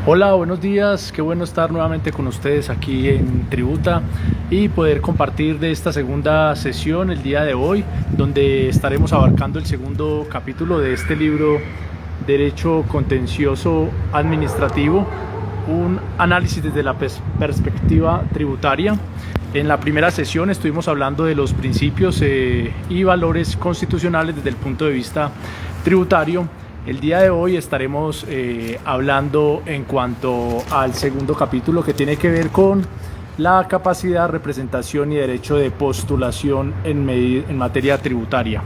Hola, buenos días, qué bueno estar nuevamente con ustedes aquí en Tributa y poder compartir de esta segunda sesión el día de hoy, donde estaremos abarcando el segundo capítulo de este libro, Derecho Contencioso Administrativo, un análisis desde la perspectiva tributaria. En la primera sesión estuvimos hablando de los principios y valores constitucionales desde el punto de vista tributario. El día de hoy estaremos hablando en cuanto al segundo capítulo, que tiene que ver con la capacidad, representación y derecho de postulación en materia tributaria.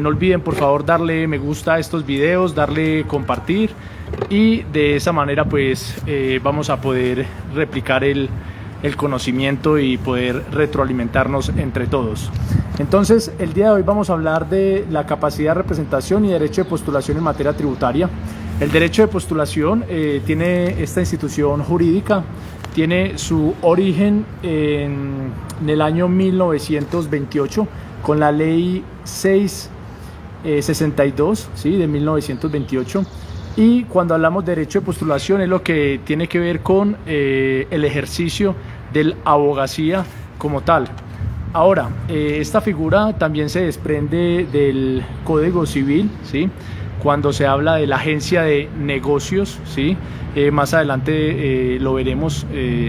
No olviden por favor darle me gusta a estos videos, darle compartir, y de esa manera pues vamos a poder replicar el conocimiento y poder retroalimentarnos entre todos. Entonces, el día de hoy vamos a hablar de la capacidad, representación y derecho de postulación en materia tributaria. El derecho de postulación tiene esta institución jurídica, tiene su origen en el año 1928 con la ley 662, ¿sí? de 1928. Y cuando hablamos de derecho de postulación es lo que tiene que ver con el ejercicio de la abogacía como tal. Ahora, esta figura también se desprende del Código Civil, ¿sí? Cuando se habla de la agencia de negocios, ¿sí? Más adelante lo veremos,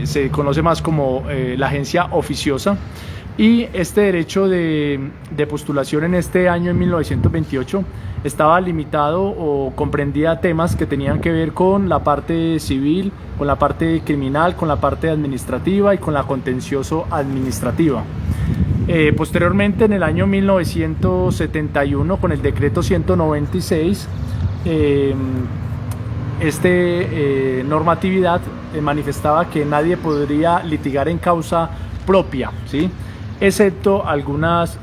se conoce más como la agencia oficiosa. Y este derecho de postulación en este año, en 1928, estaba limitado o comprendía temas que tenían que ver con la parte civil, con la parte criminal, con la parte administrativa y con la contencioso administrativa. Posteriormente, en el año 1971, con el decreto 196, normatividad manifestaba que nadie podría litigar en causa propia, ¿sí? Excepto algunas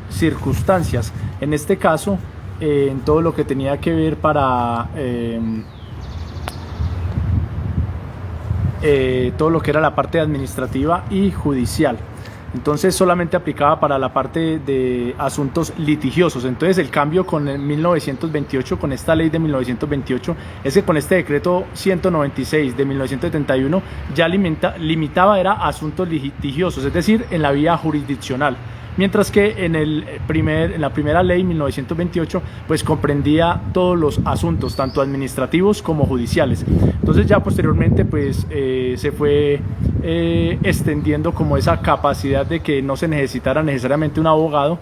circunstancias. En este caso, en todo lo que tenía que ver para todo lo que era la parte administrativa y judicial. Entonces solamente aplicaba para la parte de asuntos litigiosos. Entonces el cambio con el 1928, con esta ley de 1928, es que con este decreto 196 de 1971 ya limitaba era asuntos litigiosos, es decir, en la vía jurisdiccional. Mientras que en la primera ley 1928 pues comprendía todos los asuntos, tanto administrativos como judiciales. Entonces ya posteriormente pues se fue extendiendo como esa capacidad de que no se necesitara necesariamente un abogado,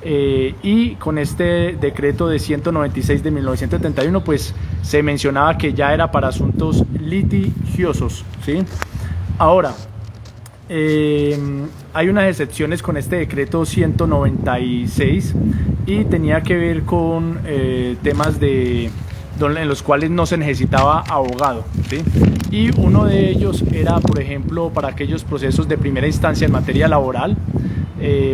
y con este decreto de 196 de 1971 pues se mencionaba que ya era para asuntos litigiosos, ¿sí? Ahora, hay unas excepciones con este decreto 196 y tenía que ver con temas en los cuales no se necesitaba abogado, ¿sí? Y uno de ellos era, por ejemplo, para aquellos procesos de primera instancia en materia laboral,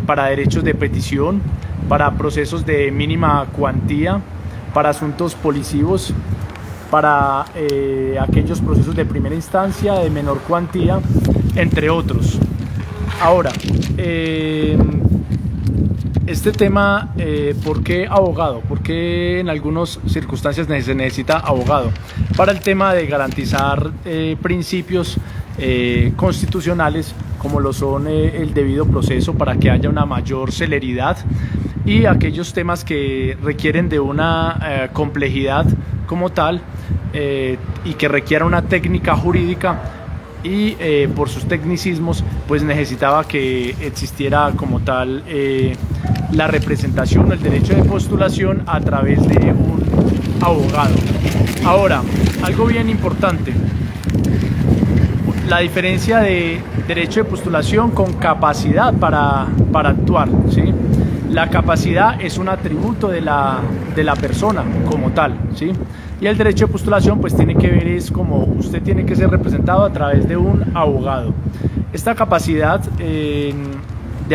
para derechos de petición, para procesos de mínima cuantía, para asuntos polisivos, para aquellos procesos de primera instancia de menor cuantía, entre otros. Ahora, este tema, ¿por qué abogado? ¿Por qué en algunas circunstancias se necesita abogado? Para el tema de garantizar principios constitucionales, como lo son el debido proceso, para que haya una mayor celeridad, y aquellos temas que requieren de una complejidad como tal, y que requiera una técnica jurídica, y por sus tecnicismos pues necesitaba que existiera como tal la representación, el derecho de postulación a través de un abogado. Ahora, algo bien importante, la diferencia de derecho de postulación con capacidad para actuar, ¿sí? La capacidad es un atributo de la persona como tal, ¿sí? Y el derecho de postulación pues tiene que ver, es como usted tiene que ser representado a través de un abogado. Esta capacidad de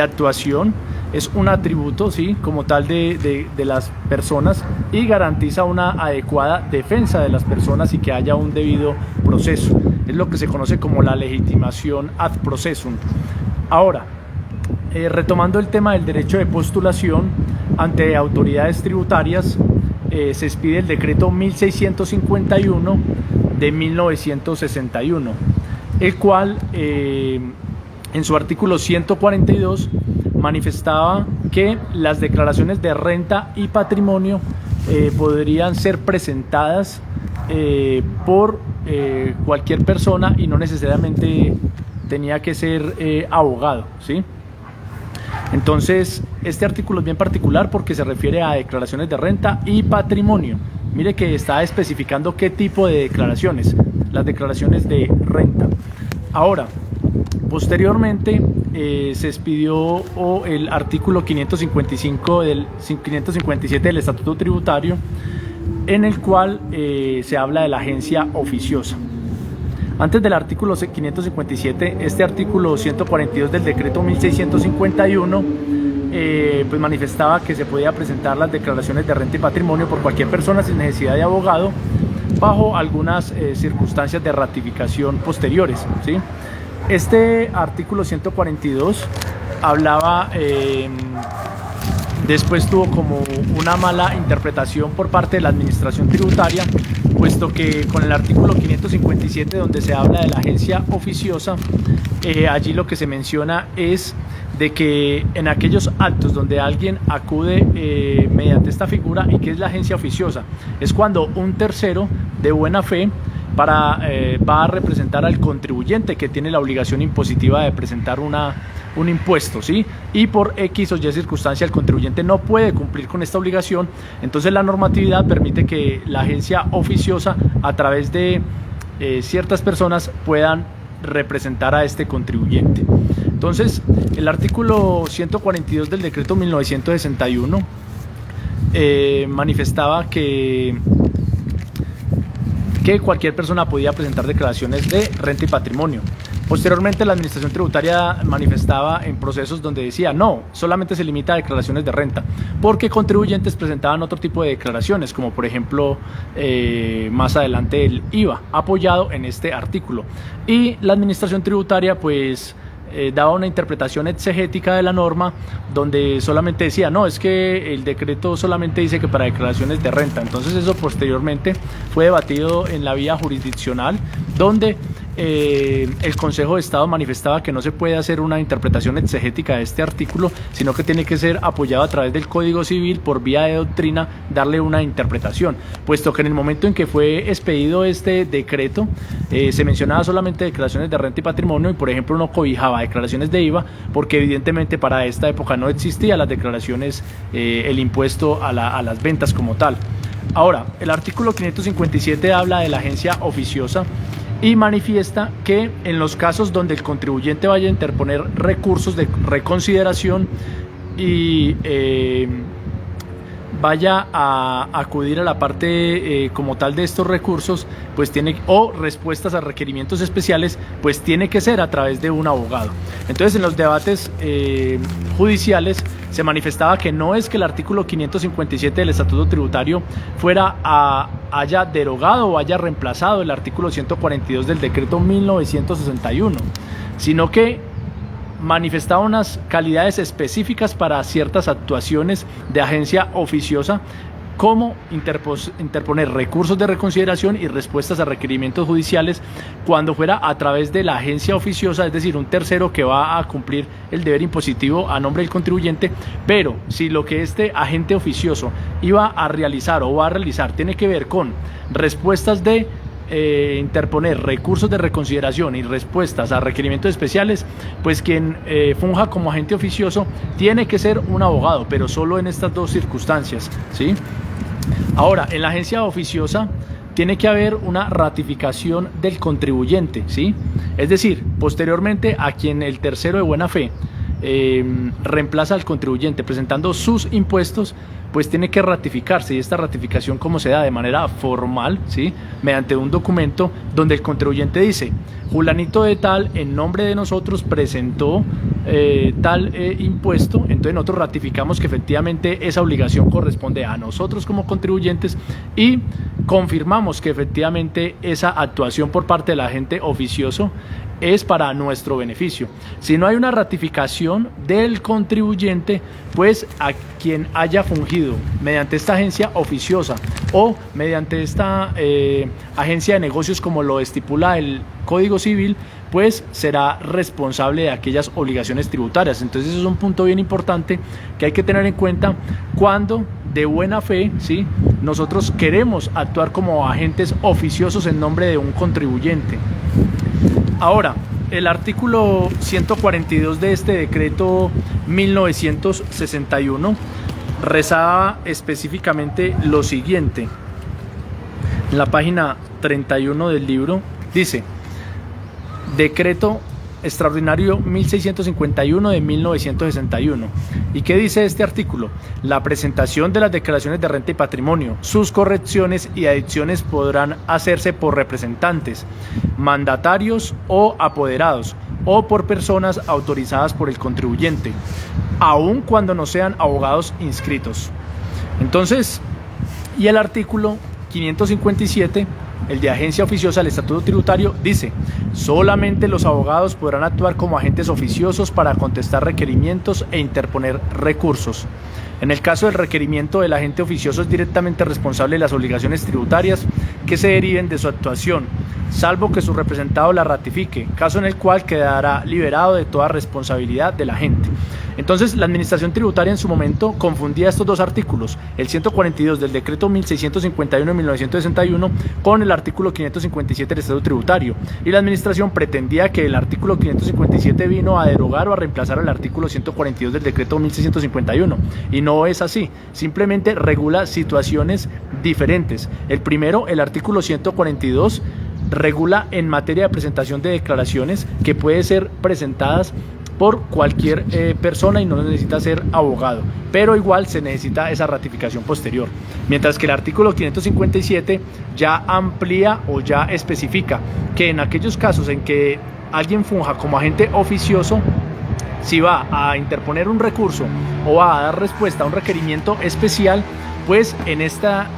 actuación es un atributo, ¿sí? como tal de las personas, y garantiza una adecuada defensa de las personas y que haya un debido proceso. Es lo que se conoce como la legitimación ad processum. Ahora, retomando el tema del derecho de postulación ante autoridades tributarias, se expide el decreto 1651 de 1961, el cual en su artículo 142 manifestaba que las declaraciones de renta y patrimonio podrían ser presentadas por cualquier persona y no necesariamente tenía que ser abogado, ¿sí? Entonces, este artículo es bien particular porque se refiere a declaraciones de renta y patrimonio. Mire que está especificando qué tipo de declaraciones, las declaraciones de renta. Ahora, posteriormente se expidió el artículo 557 del Estatuto Tributario, en el cual se habla de la agencia oficiosa. Antes del artículo 557, este artículo 142 del decreto 1651 pues manifestaba que se podía presentar las declaraciones de renta y patrimonio por cualquier persona sin necesidad de abogado, bajo algunas circunstancias de ratificación posteriores, ¿sí? Este artículo 142 hablaba, después tuvo como una mala interpretación por parte de la administración tributaria, puesto que con el artículo 557, donde se habla de la agencia oficiosa, allí lo que se menciona es de que en aquellos actos donde alguien acude mediante esta figura, y que es la agencia oficiosa, es cuando un tercero de buena fe va a representar al contribuyente que tiene la obligación impositiva de presentar un impuesto, ¿sí? Y por X o Y circunstancia el contribuyente no puede cumplir con esta obligación, entonces la normatividad permite que la agencia oficiosa, a través de ciertas personas, puedan representar a este contribuyente. Entonces, el artículo 142 del decreto 1961 manifestaba que cualquier persona podía presentar declaraciones de renta y patrimonio. Posteriormente, la administración tributaria manifestaba en procesos donde decía no, solamente se limita a declaraciones de renta, porque contribuyentes presentaban otro tipo de declaraciones, como por ejemplo más adelante el IVA, apoyado en este artículo. Y la administración tributaria pues daba una interpretación exegética de la norma, donde solamente decía, no, es que el decreto solamente dice que para declaraciones de renta. Entonces eso posteriormente fue debatido en la vía jurisdiccional, donde el Consejo de Estado manifestaba que no se puede hacer una interpretación exegética de este artículo, sino que tiene que ser apoyado a través del Código Civil, por vía de doctrina, darle una interpretación, puesto que en el momento en que fue expedido este decreto se mencionaba solamente declaraciones de renta y patrimonio, y por ejemplo no cobijaba declaraciones de IVA, porque evidentemente para esta época no existía las declaraciones, el impuesto a las ventas como tal. Ahora, el artículo 557 habla de la agencia oficiosa y manifiesta que en los casos donde el contribuyente vaya a interponer recursos de reconsideración y vaya a acudir a la parte como tal de estos recursos, pues o respuestas a requerimientos especiales, pues tiene que ser a través de un abogado. Entonces, en los debates judiciales se manifestaba que no es que el artículo 557 del Estatuto Tributario haya derogado o haya reemplazado el artículo 142 del decreto 1961, sino que manifestaba unas calidades específicas para ciertas actuaciones de agencia oficiosa, como interponer recursos de reconsideración y respuestas a requerimientos judiciales cuando fuera a través de la agencia oficiosa, es decir, un tercero que va a cumplir el deber impositivo a nombre del contribuyente. Pero si lo que este agente oficioso iba a realizar o va a realizar tiene que ver con respuestas de interponer recursos de reconsideración y respuestas a requerimientos especiales, pues quien funja como agente oficioso tiene que ser un abogado, pero solo en estas dos circunstancias, ¿sí? Ahora, en la agencia oficiosa tiene que haber una ratificación del contribuyente, ¿sí? Es decir, posteriormente a quien el tercero de buena fe reemplaza al contribuyente presentando sus impuestos, pues tiene que ratificarse. Y esta ratificación, ¿cómo se da? De manera formal, ¿sí? Mediante un documento donde el contribuyente dice: Julanito de tal, en nombre de nosotros, presentó tal impuesto. Entonces nosotros ratificamos que efectivamente esa obligación corresponde a nosotros como contribuyentes, y confirmamos que efectivamente esa actuación por parte del agente oficioso es para nuestro beneficio. Si no hay una ratificación del contribuyente, pues a quien haya fungido elegido mediante esta agencia oficiosa o mediante esta agencia de negocios como lo estipula el Código Civil, pues será responsable de aquellas obligaciones tributarias. Entonces eso es un punto bien importante que hay que tener en cuenta cuando de buena fe, ¿sí?, nosotros queremos actuar como agentes oficiosos en nombre de un contribuyente. Ahora, el artículo 142 de este decreto 1961 rezaba específicamente lo siguiente. En la página 31 del libro dice: Decreto Extraordinario 1651 de 1961. ¿Y qué dice este artículo? La presentación de las declaraciones de renta y patrimonio, sus correcciones y adiciones podrán hacerse por representantes, mandatarios o apoderados, o por personas autorizadas por el contribuyente, aun cuando no sean abogados inscritos. Entonces, y el artículo 557, el de agencia oficiosa del Estatuto Tributario, dice: solamente los abogados podrán actuar como agentes oficiosos para contestar requerimientos e interponer recursos. En el caso del requerimiento, el agente oficioso es directamente responsable de las obligaciones tributarias que se deriven de su actuación, salvo que su representado la ratifique, caso en el cual quedará liberado de toda responsabilidad del agente. Entonces, la Administración Tributaria en su momento confundía estos dos artículos, el 142 del decreto 1651 de 1961 con el artículo 557 del Estatuto Tributario, y la Administración pretendía que el artículo 557 vino a derogar o a reemplazar al artículo 142 del decreto 1651, y no es así, simplemente regula situaciones diferentes. El primero, el artículo 142, regula en materia de presentación de declaraciones que puede ser presentadas por cualquier persona y no necesita ser abogado, pero igual se necesita esa ratificación posterior, mientras que el artículo 557 ya amplía o ya especifica que en aquellos casos en que alguien funja como agente oficioso, si va a interponer un recurso o va a dar respuesta a un requerimiento especial, pues en esta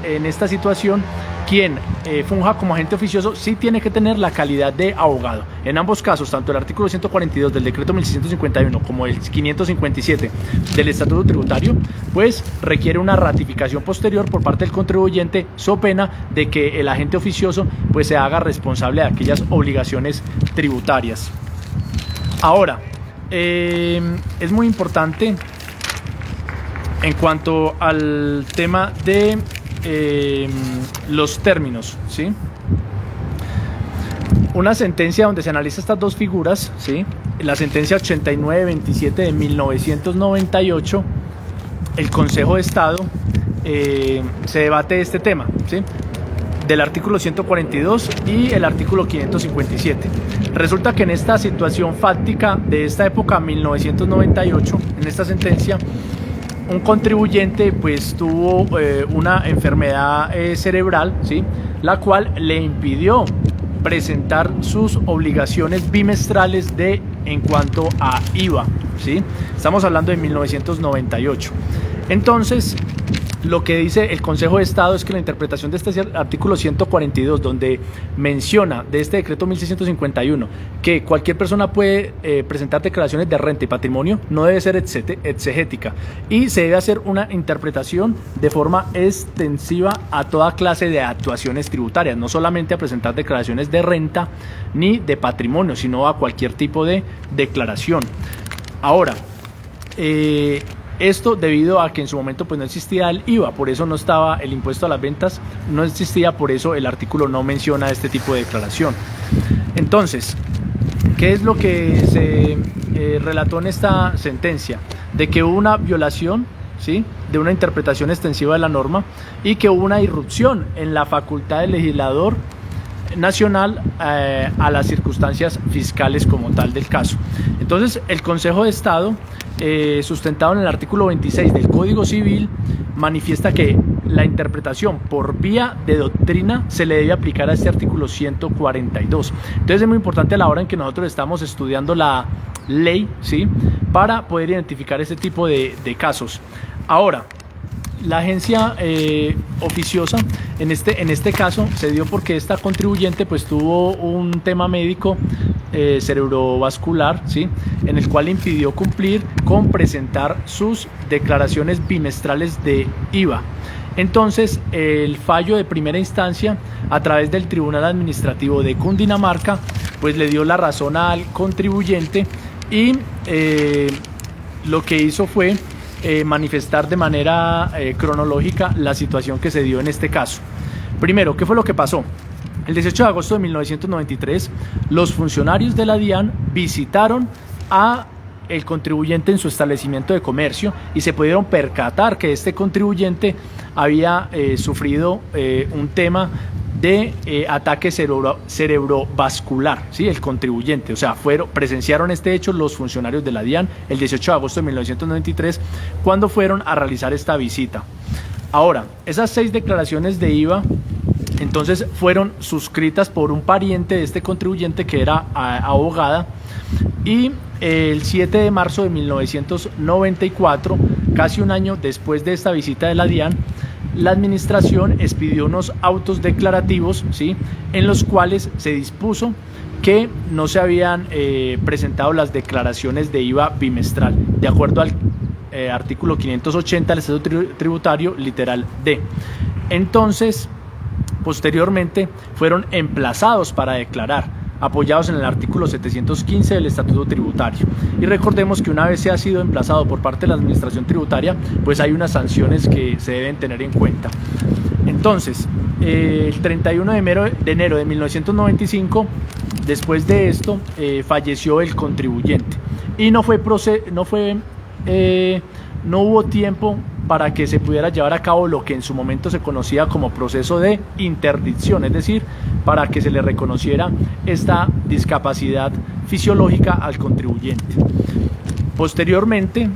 situación quien funja como agente oficioso sí tiene que tener la calidad de abogado. En ambos casos, tanto el artículo 142 del decreto 1651 como el 557 del Estatuto Tributario, pues requiere una ratificación posterior por parte del contribuyente, so pena de que el agente oficioso pues se haga responsable de aquellas obligaciones tributarias. Ahora, es muy importante en cuanto al tema de los términos, ¿sí? Una sentencia donde se analiza estas dos figuras, ¿sí? La sentencia 8927 de 1998, el Consejo de Estado se debate este tema, ¿sí?, del artículo 142 y el artículo 557. Resulta que en esta situación fáctica de esta época, 1998, en esta sentencia, un contribuyente pues tuvo una enfermedad cerebral, ¿sí?, la cual le impidió presentar sus obligaciones bimestrales en cuanto a IVA, ¿sí? Estamos hablando de 1998. Entonces, lo que dice el Consejo de Estado es que la interpretación de este artículo 142, donde menciona de este decreto 1651 que cualquier persona puede presentar declaraciones de renta y patrimonio, no debe ser exegética y se debe hacer una interpretación de forma extensiva a toda clase de actuaciones tributarias, no solamente a presentar declaraciones de renta ni de patrimonio, sino a cualquier tipo de declaración. Ahora, esto debido a que en su momento pues no existía el IVA, por eso no estaba el impuesto a las ventas, no existía, por eso el artículo no menciona este tipo de declaración. Entonces, ¿qué es lo que se relató en esta sentencia? De que hubo una violación, ¿sí?, de una interpretación extensiva de la norma y que hubo una irrupción en la facultad del legislador nacional a las circunstancias fiscales como tal del caso. Entonces, el Consejo de Estado, sustentado en el artículo 26 del Código Civil, manifiesta que la interpretación por vía de doctrina se le debe aplicar a este artículo 142. Entonces es muy importante a la hora en que nosotros estamos estudiando la ley, ¿sí?, para poder identificar este tipo de casos. Ahora, la agencia oficiosa en este caso se dio porque esta contribuyente pues tuvo un tema médico cerebrovascular, ¿sí? En el cual impidió cumplir con presentar sus declaraciones bimestrales de IVA. Entonces, el fallo de primera instancia, a través del Tribunal Administrativo de Cundinamarca, pues le dio la razón al contribuyente y lo que hizo fue manifestar de manera cronológica la situación que se dio en este caso. Primero, ¿qué fue lo que pasó? El 18 de agosto de 1993, los funcionarios de la DIAN visitaron a el contribuyente en su establecimiento de comercio y se pudieron percatar que este contribuyente había sufrido un tema de ataque cerebrovascular, ¿sí? El contribuyente, o sea, presenciaron este hecho los funcionarios de la DIAN el 18 de agosto de 1993 cuando fueron a realizar esta visita. Ahora, esas 6 declaraciones de IVA entonces fueron suscritas por un pariente de este contribuyente que era abogada, y el 7 de marzo de 1994, casi un año después de esta visita de la DIAN, la administración expidió unos autos declarativos, ¿sí? En los cuales se dispuso que no se habían presentado las declaraciones de IVA bimestral, de acuerdo al artículo 580 del Estatuto Tributario, literal D. Entonces, posteriormente, fueron emplazados para declarar, apoyados en el artículo 715 del Estatuto Tributario. Y recordemos que una vez se ha sido emplazado por parte de la Administración Tributaria, pues hay unas sanciones que se deben tener en cuenta. Entonces, el 31 de enero de 1995, después de esto, falleció el contribuyente y no hubo tiempo para que se pudiera llevar a cabo lo que en su momento se conocía como proceso de interdicción, es decir, para que se le reconociera esta discapacidad fisiológica al contribuyente. Posteriormente,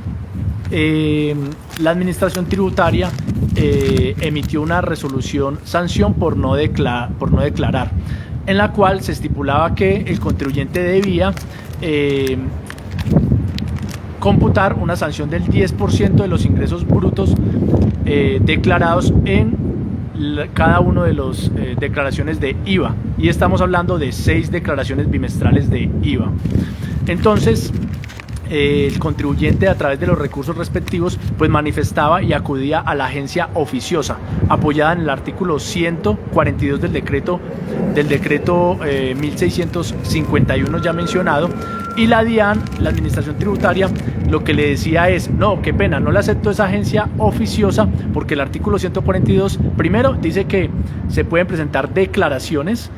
la Administración Tributaria emitió una resolución sanción por no declarar, en la cual se estipulaba que el contribuyente debía computar una sanción del 10% de los ingresos brutos declarados en cada uno de los declaraciones de IVA, y estamos hablando de 6 declaraciones bimestrales de IVA. Entonces, el contribuyente, a través de los recursos respectivos, pues manifestaba y acudía a la agencia oficiosa, apoyada en el artículo 142 del decreto 1651 ya mencionado, y la DIAN, la Administración Tributaria, lo que le decía es: no, qué pena, no le acepto esa agencia oficiosa, porque el artículo 142 primero dice que se pueden presentar declaraciones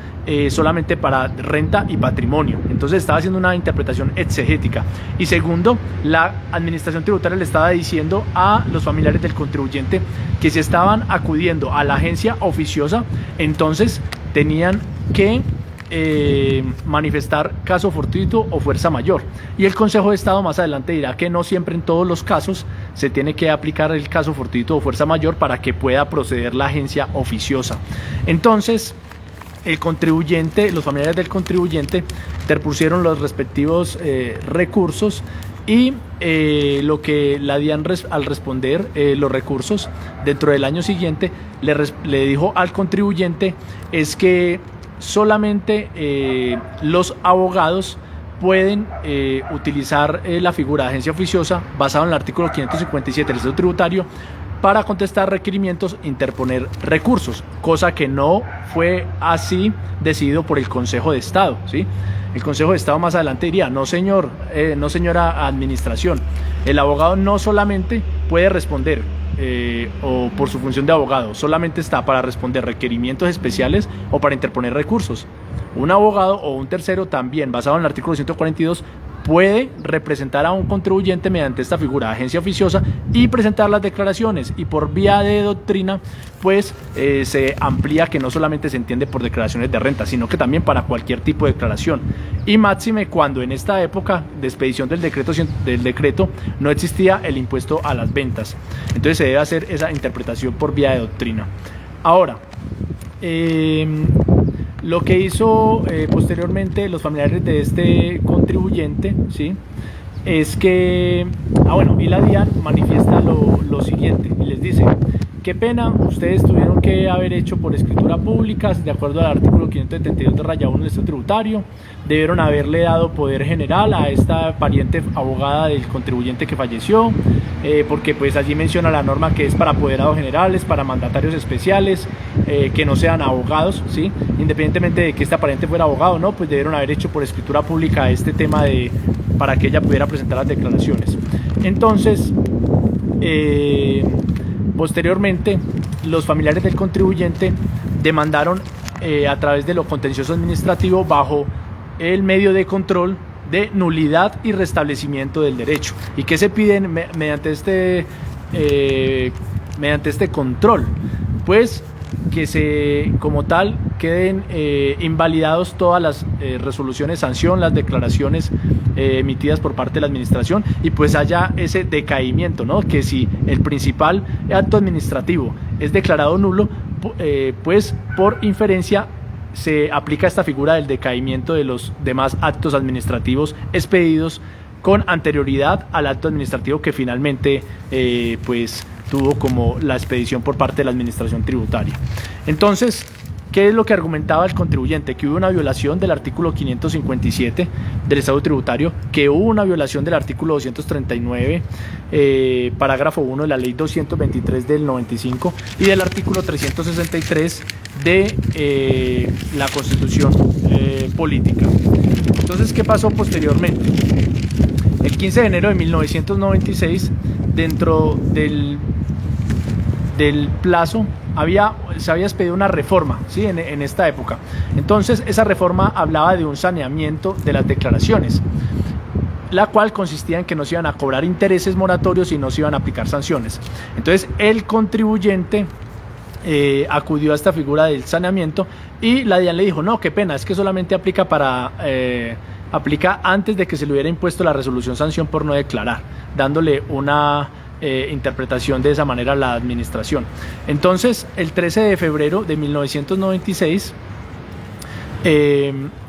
solamente para renta y patrimonio. Entonces estaba haciendo una interpretación exegética. Y segundo, la Administración Tributaria le estaba diciendo a los familiares del contribuyente que si estaban acudiendo a la agencia oficiosa, entonces tenían que manifestar caso fortuito o fuerza mayor, y el Consejo de Estado más adelante dirá que no siempre en todos los casos se tiene que aplicar el caso fortuito o fuerza mayor para que pueda proceder la agencia oficiosa. Entonces, el contribuyente, los familiares del contribuyente interpusieron los respectivos recursos, y lo que la DIAN, al responder los recursos dentro del año siguiente, le dijo al contribuyente es que solamente los abogados pueden utilizar la figura de agencia oficiosa basado en el artículo 557 del Estatuto Tributario para contestar requerimientos, interponer recursos, cosa que no fue así decidido por el Consejo de Estado, ¿sí? El Consejo de Estado más adelante diría: no señor, no señora administración, el abogado no solamente puede responder o por su función de abogado, solamente está para responder requerimientos especiales o para interponer recursos. Un abogado o un tercero también, basado en el artículo 142, puede representar a un contribuyente mediante esta figura de agencia oficiosa y presentar las declaraciones, y por vía de doctrina pues se amplía que no solamente se entiende por declaraciones de renta, sino que también para cualquier tipo de declaración, y máxime cuando en esta época de expedición del decreto no existía el impuesto a las ventas. Entonces se debe hacer esa interpretación por vía de doctrina. Ahora, lo que hizo posteriormente los familiares de este contribuyente, ¿sí?, es que, y la DIAN manifiesta lo siguiente, y les dice: qué pena, ustedes tuvieron que haber hecho por escritura pública, de acuerdo al artículo 572 de raya 1 del Estatuto Tributario, debieron haberle dado poder general a esta pariente abogada del contribuyente que falleció, porque pues allí menciona la norma que es para apoderados generales, para mandatarios especiales, que no sean abogados, ¿sí? Independientemente de que esta pariente fuera abogado o no, pues debieron haber hecho por escritura pública este tema para que ella pudiera presentar las declaraciones. Entonces, posteriormente, los familiares del contribuyente demandaron a través de lo contencioso administrativo bajo el medio de control de nulidad y restablecimiento del derecho. ¿Y qué se piden mediante este control? Pues que como tal queden invalidados todas las resoluciones sanción, las declaraciones emitidas por parte de la administración, y pues haya ese decaimiento, ¿no? Que si el principal acto administrativo es declarado nulo, pues por inferencia se aplica esta figura del decaimiento de los demás actos administrativos expedidos con anterioridad al acto administrativo que finalmente pues tuvo como la expedición por parte de la administración tributaria. Entonces, ¿qué es lo que argumentaba el contribuyente? Que hubo una violación del artículo 557 del Estatuto Tributario, que hubo una violación del artículo 239, parágrafo 1 de la ley 223 del 95 y del artículo 363 de la Constitución Política. Entonces, ¿qué pasó posteriormente? El 15 de enero de 1996, dentro del plazo, se había expedido una reforma, ¿sí? en esta época. Entonces, esa reforma hablaba de un saneamiento de las declaraciones, la cual consistía en que no se iban a cobrar intereses moratorios y no se iban a aplicar sanciones. Entonces, el contribuyente acudió a esta figura del saneamiento y la DIAN le dijo: no, qué pena, es que solamente aplica aplica antes de que se le hubiera impuesto la resolución sanción por no declarar, dándole una interpretación de esa manera a la administración. Entonces, el 13 de febrero de 1996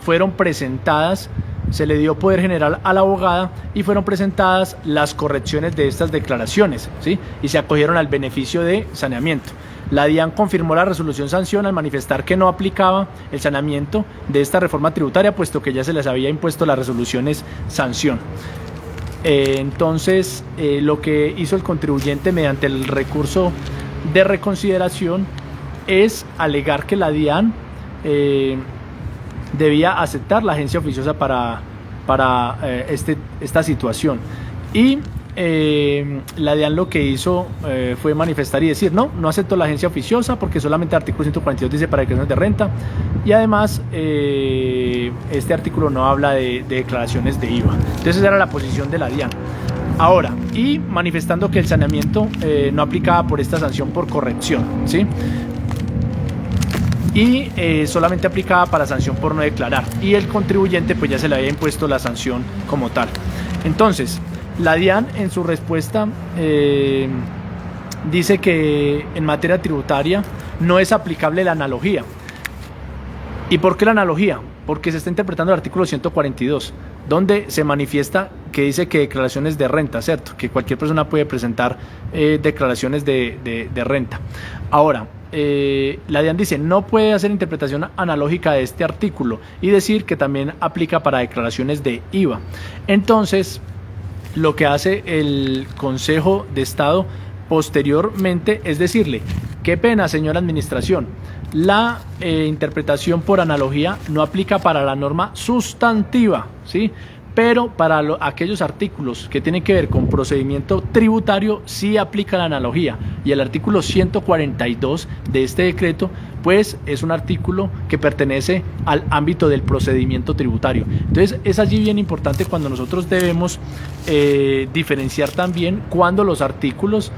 fueron presentadas, se le dio poder general a la abogada y fueron presentadas las correcciones de estas declaraciones, ¿sí? Y se acogieron al beneficio de saneamiento. La DIAN confirmó la resolución sanción al manifestar que no aplicaba el saneamiento de esta reforma tributaria, puesto que ya se les había impuesto las resoluciones sanción. Entonces, lo que hizo el contribuyente mediante el recurso de reconsideración es alegar que la DIAN debía aceptar la agencia oficiosa para esta situación. Y la DIAN lo que hizo fue manifestar y decir: no acepto la agencia oficiosa porque solamente el artículo 142 dice para declaraciones de renta, y además este artículo no habla de declaraciones de IVA. Entonces esa era la posición de la DIAN. Ahora, y manifestando que el saneamiento no aplicaba por esta sanción por corrección, ¿sí? Y solamente aplicaba para sanción por no declarar, y el contribuyente pues ya se le había impuesto la sanción como tal. Entonces, la DIAN en su respuesta dice que en materia tributaria no es aplicable la analogía. ¿Y por qué la analogía? Porque se está interpretando el artículo 142, donde se manifiesta que dice que declaraciones de renta, ¿cierto? Que cualquier persona puede presentar declaraciones de renta. Ahora, la DIAN dice: no puede hacer interpretación analógica de este artículo y decir que también aplica para declaraciones de IVA. Entonces, lo que hace el Consejo de Estado posteriormente es decirle: qué pena, señora administración, la interpretación por analogía no aplica para la norma sustantiva, ¿sí? Pero para aquellos artículos que tienen que ver con procedimiento tributario sí aplica la analogía, y el artículo 142 de este decreto pues es un artículo que pertenece al ámbito del procedimiento tributario. Entonces es allí bien importante cuando nosotros debemos diferenciar también cuando los artículos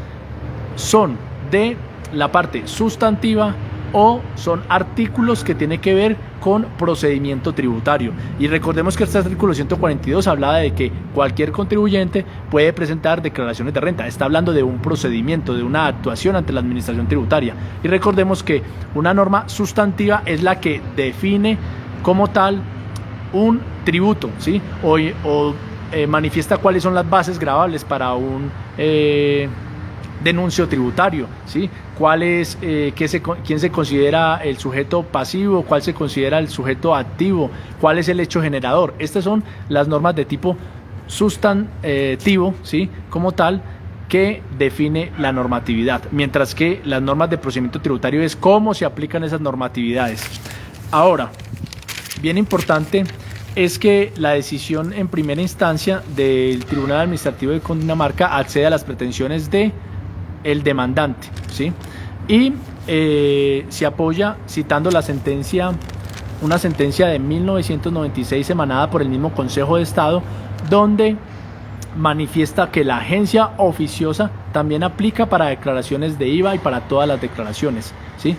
son de la parte sustantiva o son artículos que tienen que ver con procedimiento tributario. Y recordemos que este artículo 142 hablaba de que cualquier contribuyente puede presentar declaraciones de renta. Está hablando de un procedimiento, de una actuación ante la administración tributaria. Y recordemos que una norma sustantiva es la que define como tal un tributo, ¿sí? o manifiesta cuáles son las bases gravables para denuncio tributario, ¿sí? ¿Quién se considera el sujeto pasivo? ¿Cuál se considera el sujeto activo? ¿Cuál es el hecho generador? Estas son las normas de tipo sustantivo, ¿sí? Como tal, que define la normatividad, mientras que las normas de procedimiento tributario es cómo se aplican esas normatividades. Ahora, bien importante es que la decisión en primera instancia del Tribunal Administrativo de Cundinamarca accede a las pretensiones de el demandante, ¿sí? Y se apoya citando la sentencia, una sentencia de 1996 emanada por el mismo Consejo de Estado, donde manifiesta que la agencia oficiosa también aplica para declaraciones de IVA y para todas las declaraciones, ¿sí?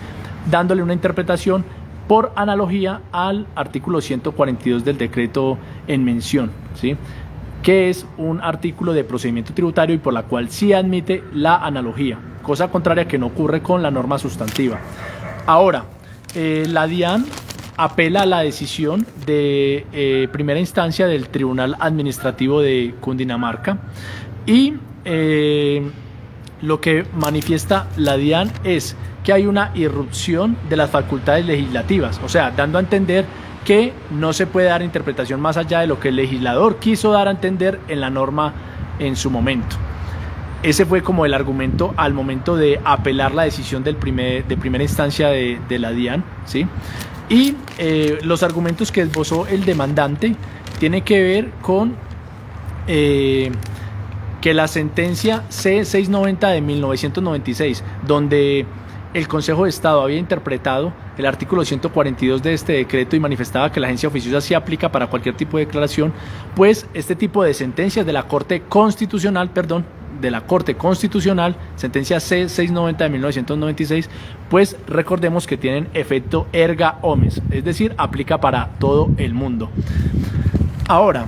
Dándole una interpretación por analogía al artículo 142 del decreto en mención, ¿sí? Que es un artículo de procedimiento tributario y por la cual sí admite la analogía, cosa contraria que no ocurre con la norma sustantiva. Ahora, la DIAN apela a la decisión de primera instancia del Tribunal Administrativo de Cundinamarca y lo que manifiesta la DIAN es que hay una irrupción de las facultades legislativas, o sea, dando a entender que no se puede dar interpretación más allá de lo que el legislador quiso dar a entender en la norma en su momento. Ese fue como el argumento al momento de apelar la decisión de primera instancia de la DIAN, ¿sí? Y los argumentos que esbozó el demandante tienen que ver con que la sentencia C690 de 1996, donde el Consejo de Estado había interpretado el artículo 142 de este decreto y manifestaba que la agencia oficiosa sí aplica para cualquier tipo de declaración, pues este tipo de sentencias de la Corte Constitucional, sentencia C690 de 1996, pues recordemos que tienen efecto erga omnes, es decir, aplica para todo el mundo. Ahora,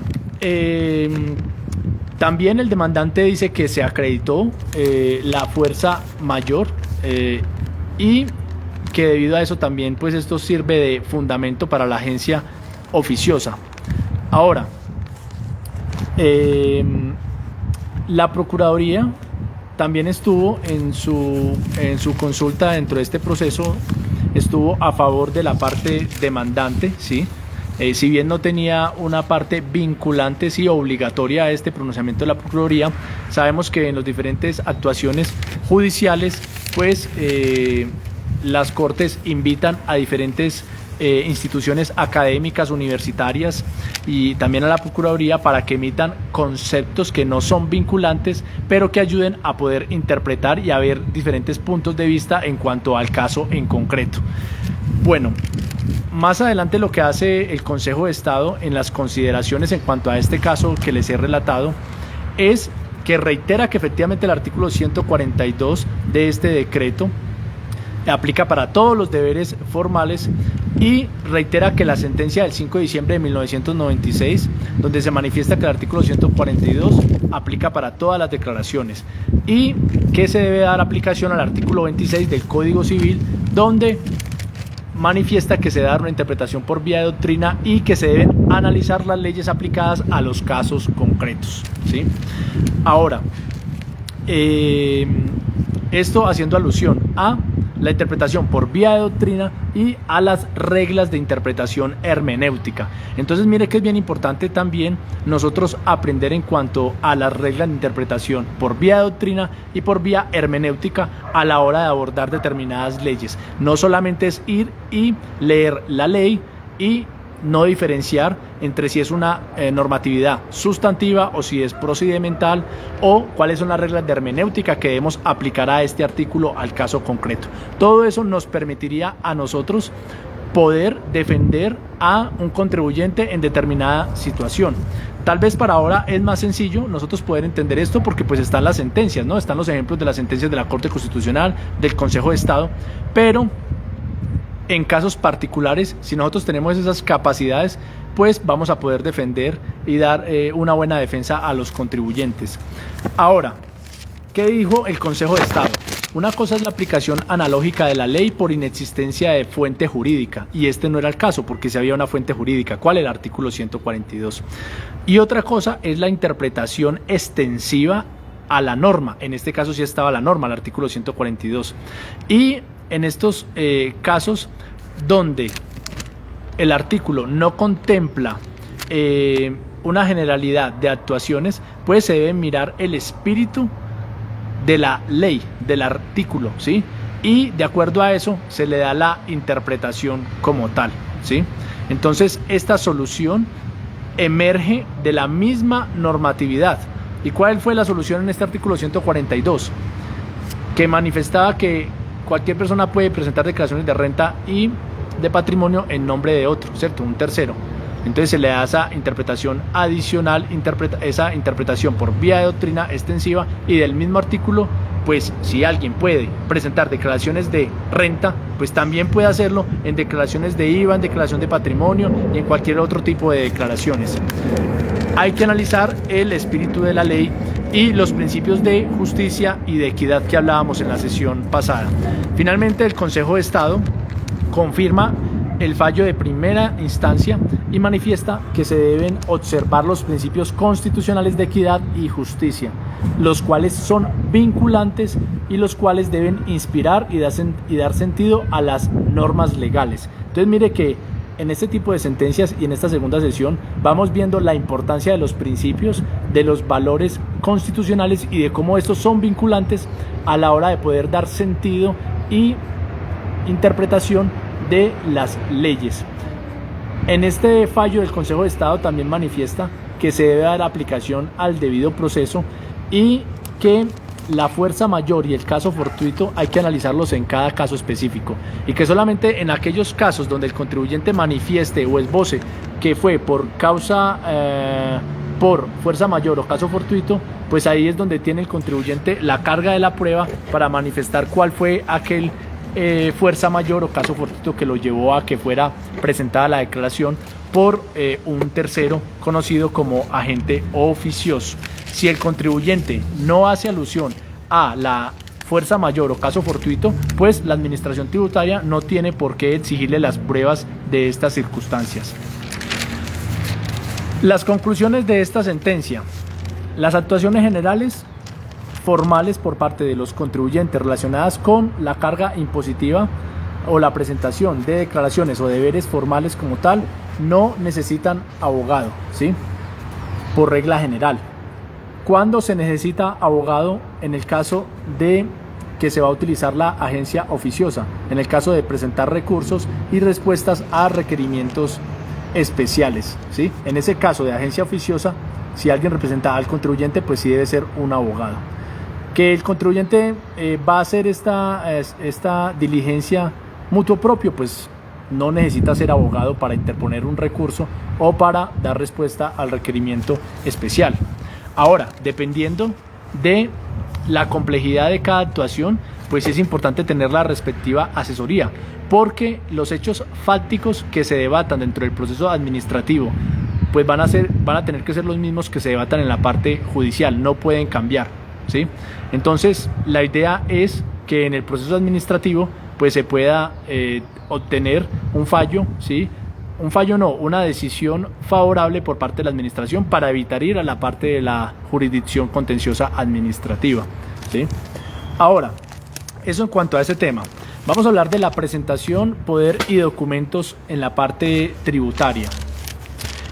también el demandante dice que se acreditó la fuerza mayor y que debido a eso también pues esto sirve de fundamento para la agencia oficiosa. Ahora, la Procuraduría también estuvo en su consulta dentro de este proceso, estuvo a favor de la parte demandante, ¿sí? Si bien no tenía una parte vinculante, sí, obligatoria a este pronunciamiento de la Procuraduría, sabemos que en las diferentes actuaciones judiciales, pues las Cortes invitan a diferentes instituciones académicas, universitarias y también a la Procuraduría para que emitan conceptos que no son vinculantes, pero que ayuden a poder interpretar y a ver diferentes puntos de vista en cuanto al caso en concreto. Bueno, más adelante lo que hace el Consejo de Estado en las consideraciones en cuanto a este caso que les he relatado es que reitera que efectivamente el artículo 142 de este decreto aplica para todos los deberes formales y reitera que la sentencia del 5 de diciembre de 1996, donde se manifiesta que el artículo 142 aplica para todas las declaraciones y que se debe dar aplicación al artículo 26 del Código Civil, donde manifiesta que se da una interpretación por vía de doctrina y que se deben analizar las leyes aplicadas a los casos concretos, ¿sí? Ahora, esto haciendo alusión a la interpretación por vía de doctrina y a las reglas de interpretación hermenéutica. Entonces mire que es bien importante también nosotros aprender en cuanto a las reglas de interpretación por vía de doctrina y por vía hermenéutica a la hora de abordar determinadas leyes. No solamente es ir y leer la ley y no diferenciar entre si es una normatividad sustantiva o si es procedimental o cuáles son las reglas de hermenéutica que debemos aplicar a este artículo al caso concreto. Todo eso nos permitiría a nosotros poder defender a un contribuyente en determinada situación. Tal vez para ahora es más sencillo nosotros poder entender esto porque pues están las sentencias, ¿no? Están los ejemplos de las sentencias de la Corte Constitucional, del Consejo de Estado, pero en casos particulares, si nosotros tenemos esas capacidades, pues vamos a poder defender y dar una buena defensa a los contribuyentes. Ahora, ¿qué dijo el Consejo de Estado? Una cosa es la aplicación analógica de la ley por inexistencia de fuente jurídica, y este no era el caso porque sí había una fuente jurídica. ¿Cuál? El artículo 142. Y otra cosa es la interpretación extensiva a la norma. En este caso sí estaba la norma, el artículo 142. Y en estos casos donde el artículo no contempla una generalidad de actuaciones, pues se debe mirar el espíritu de la ley, del artículo, ¿sí? Y de acuerdo a eso se le da la interpretación como tal, ¿sí? Entonces esta solución emerge de la misma normatividad. ¿Y cuál fue la solución en este artículo 142? Que manifestaba que cualquier persona puede presentar declaraciones de renta y de patrimonio en nombre de otro, ¿cierto? Un tercero. Entonces se le da esa interpretación adicional, esa interpretación por vía de doctrina extensiva, y del mismo artículo, pues si alguien puede presentar declaraciones de renta, pues también puede hacerlo en declaraciones de IVA, en declaración de patrimonio y en cualquier otro tipo de declaraciones. Hay que analizar el espíritu de la ley y los principios de justicia y de equidad que hablábamos en la sesión pasada. Finalmente, el Consejo de Estado confirma el fallo de primera instancia y manifiesta que se deben observar los principios constitucionales de equidad y justicia, los cuales son vinculantes y los cuales deben inspirar y dar sentido a las normas legales. Entonces mire que en este tipo de sentencias y en esta segunda sesión vamos viendo la importancia de los principios, de los valores constitucionales y de cómo estos son vinculantes a la hora de poder dar sentido y interpretación de las leyes. En este fallo del Consejo de Estado también manifiesta que se debe dar aplicación al debido proceso y que la fuerza mayor y el caso fortuito hay que analizarlos en cada caso específico, y que solamente en aquellos casos donde el contribuyente manifieste o esboce que fue por fuerza mayor o caso fortuito, pues ahí es donde tiene el contribuyente la carga de la prueba para manifestar cuál fue aquel fuerza mayor o caso fortuito que lo llevó a que fuera presentada la declaración por un tercero conocido como agente oficioso. Si el contribuyente no hace alusión a la fuerza mayor o caso fortuito, pues la administración tributaria no tiene por qué exigirle las pruebas de estas circunstancias. Las conclusiones de esta sentencia: las actuaciones generales formales por parte de los contribuyentes relacionadas con la carga impositiva o la presentación de declaraciones o deberes formales como tal no necesitan abogado, ¿sí? Por regla general. ¿Cuándo se necesita abogado? En el caso de que se va a utilizar la agencia oficiosa, en el caso de presentar recursos y respuestas a requerimientos especiales, ¿sí? En ese caso de agencia oficiosa, si alguien representa al contribuyente, pues sí debe ser un abogado. Que el contribuyente va a hacer esta diligencia mutuo propio, pues no necesita ser abogado para interponer un recurso o para dar respuesta al requerimiento especial. Ahora, dependiendo de la complejidad de cada actuación, pues es importante tener la respectiva asesoría, porque los hechos fácticos que se debatan dentro del proceso administrativo pues van a tener que ser los mismos que se debatan en la parte judicial, no pueden cambiar, ¿sí? Entonces la idea es que en el proceso administrativo pues se pueda obtener un fallo, ¿sí? Un fallo no, una decisión favorable por parte de la administración para evitar ir a la parte de la jurisdicción contenciosa administrativa, ¿sí? Ahora, eso en cuanto a ese tema. Vamos a hablar de la presentación, poder y documentos en la parte tributaria.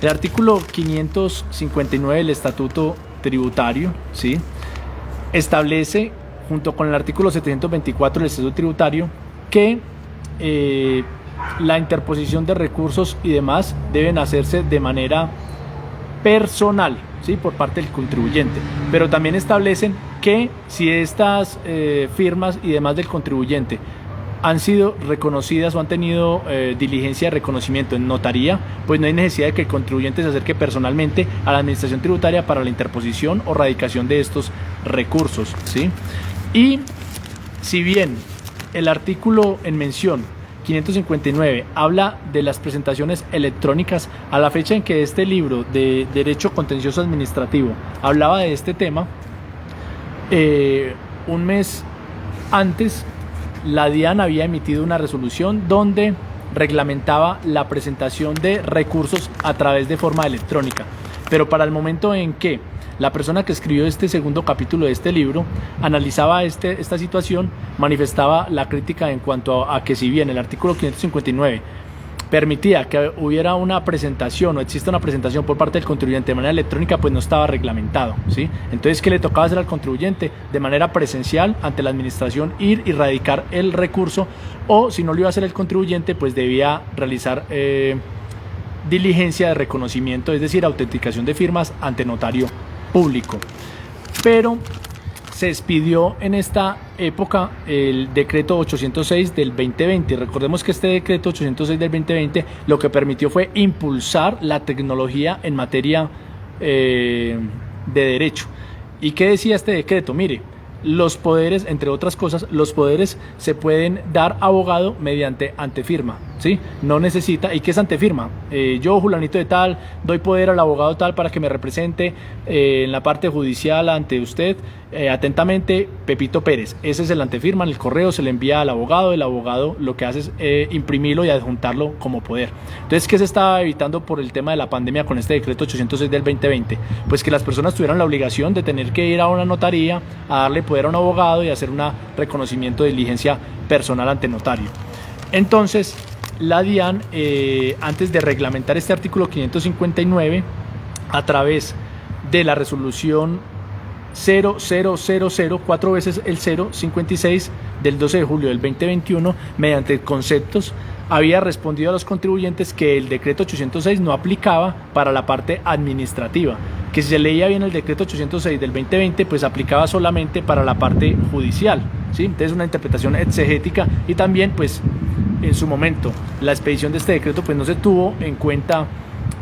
El artículo 559 del Estatuto Tributario, ¿sí?, establece, junto con el artículo 724 del Estatuto Tributario, que la interposición de recursos y demás deben hacerse de manera personal, ¿sí?, por parte del contribuyente, pero también establecen que si estas firmas y demás del contribuyente han sido reconocidas o han tenido diligencia de reconocimiento en notaría, pues no hay necesidad de que el contribuyente se acerque personalmente a la administración tributaria para la interposición o radicación de estos recursos, ¿sí? Y si bien el artículo en mención 559 habla de las presentaciones electrónicas, a la fecha en que este libro de Derecho Contencioso Administrativo hablaba de este tema, un mes antes la DIAN había emitido una resolución donde reglamentaba la presentación de recursos a través de forma electrónica, pero para el momento en que La persona que escribió este segundo capítulo de este libro analizaba esta situación, manifestaba la crítica en cuanto a que si bien el artículo 559 permitía que hubiera una presentación o exista una presentación por parte del contribuyente de manera electrónica, pues no estaba reglamentado, ¿sí? Entonces, ¿qué le tocaba hacer al contribuyente? De manera presencial, ante la administración, ir y radicar el recurso, o si no lo iba a hacer el contribuyente, pues debía realizar diligencia de reconocimiento, es decir, autenticación de firmas ante notario público. Pero se expidió en esta época el decreto 806 del 2020. Recordemos que este decreto 806 del 2020 lo que permitió fue impulsar la tecnología en materia de derecho. ¿Y qué decía este decreto? Mire, los poderes, entre otras cosas, los poderes se pueden dar abogado mediante antefirma, ¿sí? No necesita. ¿Y qué es antefirma? Yo, Julanito de tal, doy poder al abogado tal para que me represente en la parte judicial ante usted. Atentamente, Pepito Pérez. Ese es el antefirma. En el correo se le envía al abogado. El abogado lo que hace es imprimirlo y adjuntarlo como poder. Entonces, ¿qué se estaba evitando por el tema de la pandemia con este decreto 806 del 2020? Pues que las personas tuvieran la obligación de tener que ir a una notaría a darle poder a un abogado y hacer un reconocimiento de diligencia personal ante notario. Entonces, la DIAN, antes de reglamentar este artículo 559, a través de la resolución 0000, 4 veces el 056 del 12 de julio del 2021, mediante conceptos, había respondido a los contribuyentes que el decreto 806 no aplicaba para la parte administrativa, que si se leía bien el decreto 806 del 2020, pues aplicaba solamente para la parte judicial, ¿sí? Entonces, una interpretación exegética, y también pues en su momento la expedición de este decreto pues no se tuvo en cuenta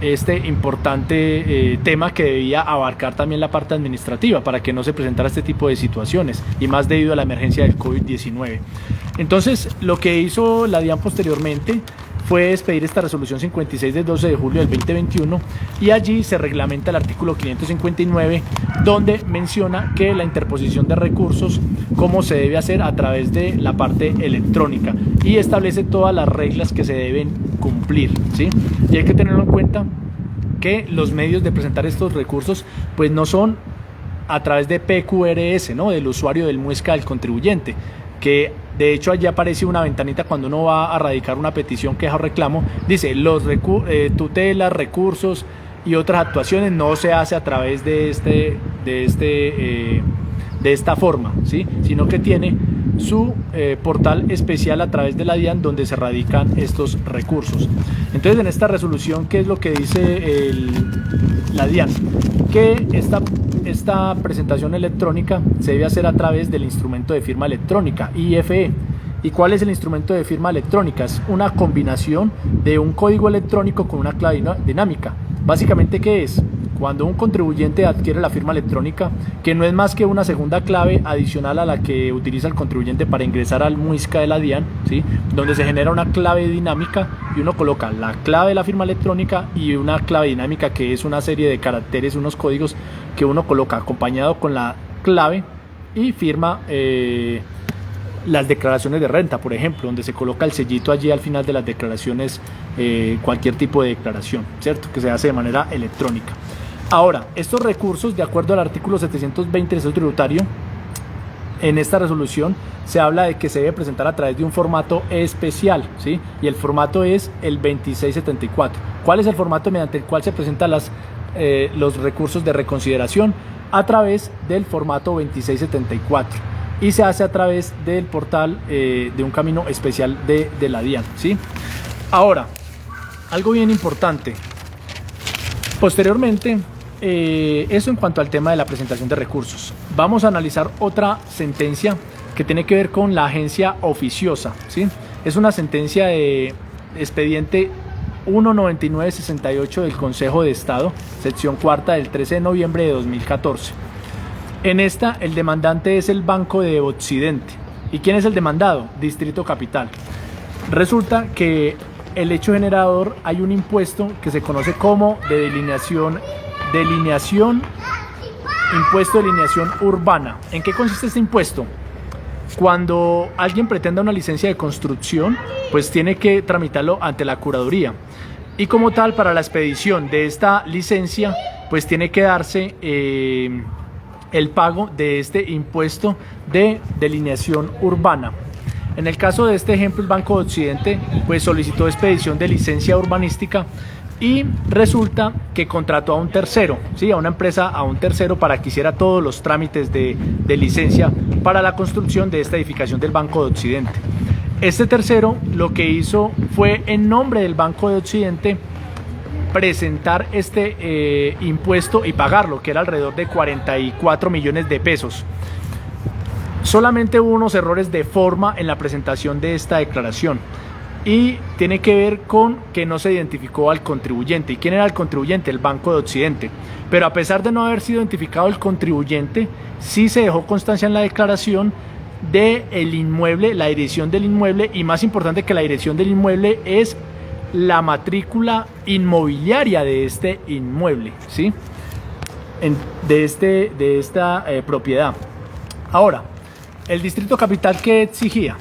este importante tema que debía abarcar también la parte administrativa para que no se presentara este tipo de situaciones, y más debido a la emergencia del COVID-19. Entonces, lo que hizo la DIAN posteriormente fue expedir esta resolución 56 del 12 de julio del 2021, y allí se reglamenta el artículo 559, donde menciona que la interposición de recursos, cómo se debe hacer a través de la parte electrónica, y establece todas las reglas que se deben cumplir, ¿sí? Y hay que tenerlo en cuenta que los medios de presentar estos recursos pues no son a través de PQRS, ¿no? Del usuario del muesca del contribuyente, que de hecho allí aparece una ventanita cuando uno va a radicar una petición, queja o reclamo, dice los tutelas, recursos y otras actuaciones no se hace a través de esta forma, ¿sí? Sino que tiene su portal especial a través de la DIAN, donde se radican estos recursos. Entonces, en esta resolución, ¿qué es lo que dice la DIAN? Que esta presentación electrónica se debe hacer a través del instrumento de firma electrónica, IFE. ¿Y cuál es el instrumento de firma electrónica? Es una combinación de un código electrónico con una clave dinámica. Básicamente, ¿qué es? Cuando un contribuyente adquiere la firma electrónica, que no es más que una segunda clave adicional a la que utiliza el contribuyente para ingresar al muisca de la DIAN, ¿sí? Donde se genera una clave dinámica y uno coloca la clave de la firma electrónica y una clave dinámica, que es una serie de caracteres, unos códigos que uno coloca acompañado con la clave, y firma las declaraciones de renta, por ejemplo, donde se coloca el sellito allí al final de las declaraciones, cualquier tipo de declaración, ¿cierto? Que se hace de manera electrónica. Ahora, estos recursos, de acuerdo al artículo 720 del Estatuto Tributario, en esta resolución se habla de que se debe presentar a través de un formato especial, ¿sí? Y el formato es el 2674. ¿Cuál es el formato mediante el cual se presentan los recursos de reconsideración? A través del formato 2674. Y se hace a través del portal de un camino especial de la DIAN, ¿sí? Ahora, algo bien importante. Posteriormente, eso en cuanto al tema de la presentación de recursos. Vamos a analizar otra sentencia que tiene que ver con la agencia oficiosa, ¿sí? Es una sentencia de expediente 19968 del Consejo de Estado, sección cuarta, del 13 de noviembre de 2014. En esta, el demandante es el Banco de Occidente. ¿Y quién es el demandado? Distrito Capital. Resulta que el hecho generador, hay un impuesto que se conoce como impuesto de delineación urbana. ¿En qué consiste este impuesto? Cuando alguien pretenda una licencia de construcción, pues tiene que tramitarlo ante la curaduría. Y como tal, para la expedición de esta licencia, pues tiene que darse el pago de este impuesto de delineación urbana. En el caso de este ejemplo, el Banco de Occidente pues solicitó expedición de licencia urbanística y resulta que contrató a un tercero, ¿sí? A una empresa, a un tercero, para que hiciera todos los trámites de licencia para la construcción de esta edificación del Banco de Occidente. Este tercero lo que hizo fue, en nombre del Banco de Occidente, presentar este impuesto y pagarlo, que era alrededor de 44 millones de pesos. Solamente hubo unos errores de forma en la presentación de esta declaración y tiene que ver con que no se identificó al contribuyente. ¿Y quién era el contribuyente? El Banco de Occidente. Pero a pesar de no haber sido identificado el contribuyente, sí se dejó constancia en la declaración de el inmueble, la dirección del inmueble, y más importante que la dirección del inmueble es la matrícula inmobiliaria de este inmueble, ¿sí? de esta propiedad. Ahora, el Distrito Capital, ¿qué exigía?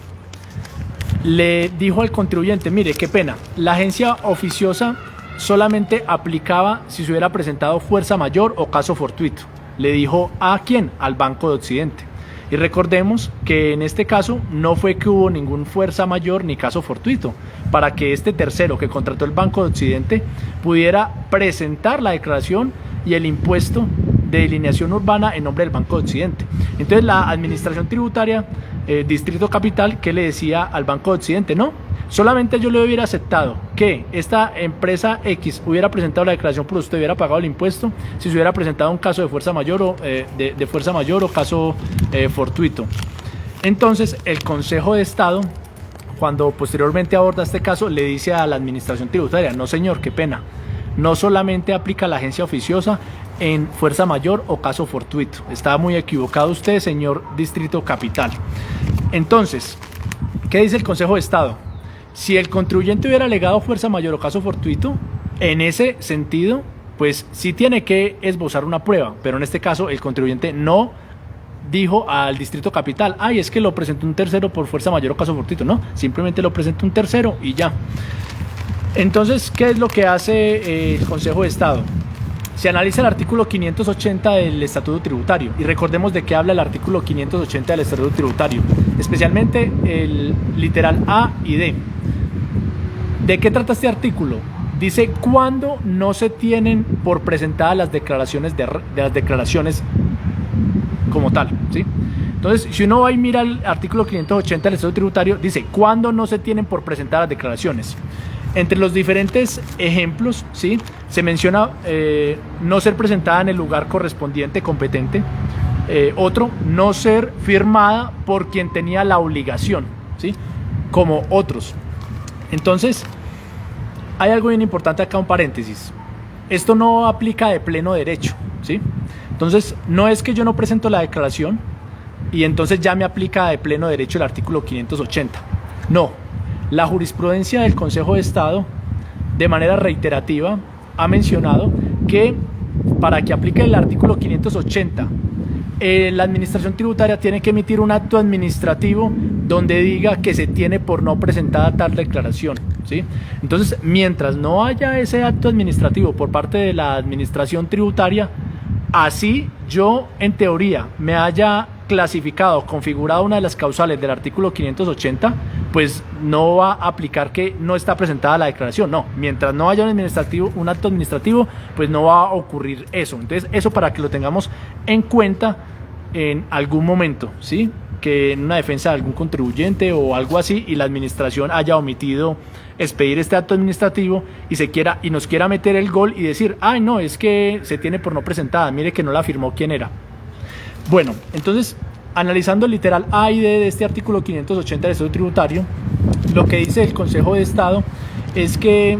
Le dijo al contribuyente: mire, qué pena, la agencia oficiosa solamente aplicaba si se hubiera presentado fuerza mayor o caso fortuito. Le dijo ¿a quién? Al Banco de Occidente. Y recordemos que en este caso no fue que hubo ningún fuerza mayor ni caso fortuito para que este tercero que contrató el Banco de Occidente pudiera presentar la declaración y el impuesto de delineación urbana en nombre del Banco de Occidente. Entonces la administración tributaria, Distrito Capital, ¿qué le decía al Banco de Occidente? No, solamente yo le hubiera aceptado que esta empresa X hubiera presentado la declaración, pero usted hubiera pagado el impuesto si se hubiera presentado un caso de fuerza mayor o de fuerza mayor o caso fortuito. Entonces el Consejo de Estado, cuando posteriormente aborda este caso, le dice a la administración tributaria: no señor, qué pena, no solamente aplica la agencia oficiosa en fuerza mayor o caso fortuito. Estaba muy equivocado usted, señor Distrito Capital. Entonces, ¿qué dice el Consejo de Estado? Si el contribuyente hubiera alegado fuerza mayor o caso fortuito, en ese sentido, pues sí tiene que esbozar una prueba, pero en este caso el contribuyente no dijo al Distrito Capital: ay, es que lo presentó un tercero por fuerza mayor o caso fortuito. No, simplemente lo presentó un tercero y ya. Entonces, ¿qué es lo que hace el Consejo de Estado? Se analiza el artículo 580 del Estatuto Tributario, y recordemos de qué habla el artículo 580 del Estatuto Tributario, especialmente el literal A y D. ¿De qué trata este artículo? Dice cuándo no se tienen por presentadas las declaraciones de las declaraciones como tal, ¿sí? Entonces, si uno va y mira el artículo 580 del Estatuto Tributario, dice cuándo no se tienen por presentadas las declaraciones. Entre los diferentes ejemplos, ¿sí?, se menciona no ser presentada en el lugar correspondiente competente, otro, no ser firmada por quien tenía la obligación, ¿sí?, como otros. Entonces, hay algo bien importante acá, un paréntesis. Esto no aplica de pleno derecho, ¿sí? Entonces, no es que yo no presento la declaración y entonces ya me aplica de pleno derecho el artículo 580. No. La jurisprudencia del Consejo de Estado, de manera reiterativa, ha mencionado que para que aplique el artículo 580, la administración tributaria tiene que emitir un acto administrativo donde diga que se tiene por no presentada tal declaración, ¿sí? Entonces, mientras no haya ese acto administrativo por parte de la administración tributaria, así yo, en teoría, me haya clasificado, configurado una de las causales del artículo 580, pues no va a aplicar que no está presentada la declaración. No, mientras no haya un acto administrativo, pues no va a ocurrir eso. Entonces, eso para que lo tengamos en cuenta en algún momento, ¿sí? Que en una defensa de algún contribuyente o algo así, y la administración haya omitido expedir este acto administrativo y nos quiera meter el gol y decir: ay, no, es que se tiene por no presentada, mire que no la firmó quién era. Bueno, entonces, analizando el literal A y D de este artículo 580 del Estatuto Tributario, lo que dice el Consejo de Estado es que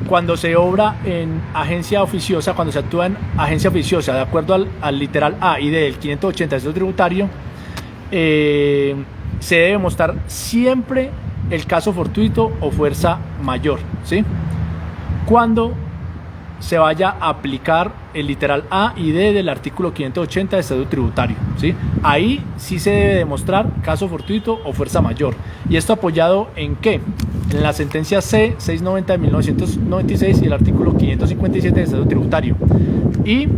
cuando se obra en agencia oficiosa, cuando se actúa en agencia oficiosa, de acuerdo al literal A y D del 580 del Estatuto Tributario, se debe mostrar siempre el caso fortuito o fuerza mayor, ¿sí? Cuando se vaya a aplicar el literal A y D del artículo 580 del Estatuto Tributario, ¿sí? Ahí sí se debe demostrar caso fortuito o fuerza mayor. ¿Y esto apoyado en qué? En la sentencia C-690 de 1996 y el artículo 557 del Estatuto Tributario. Y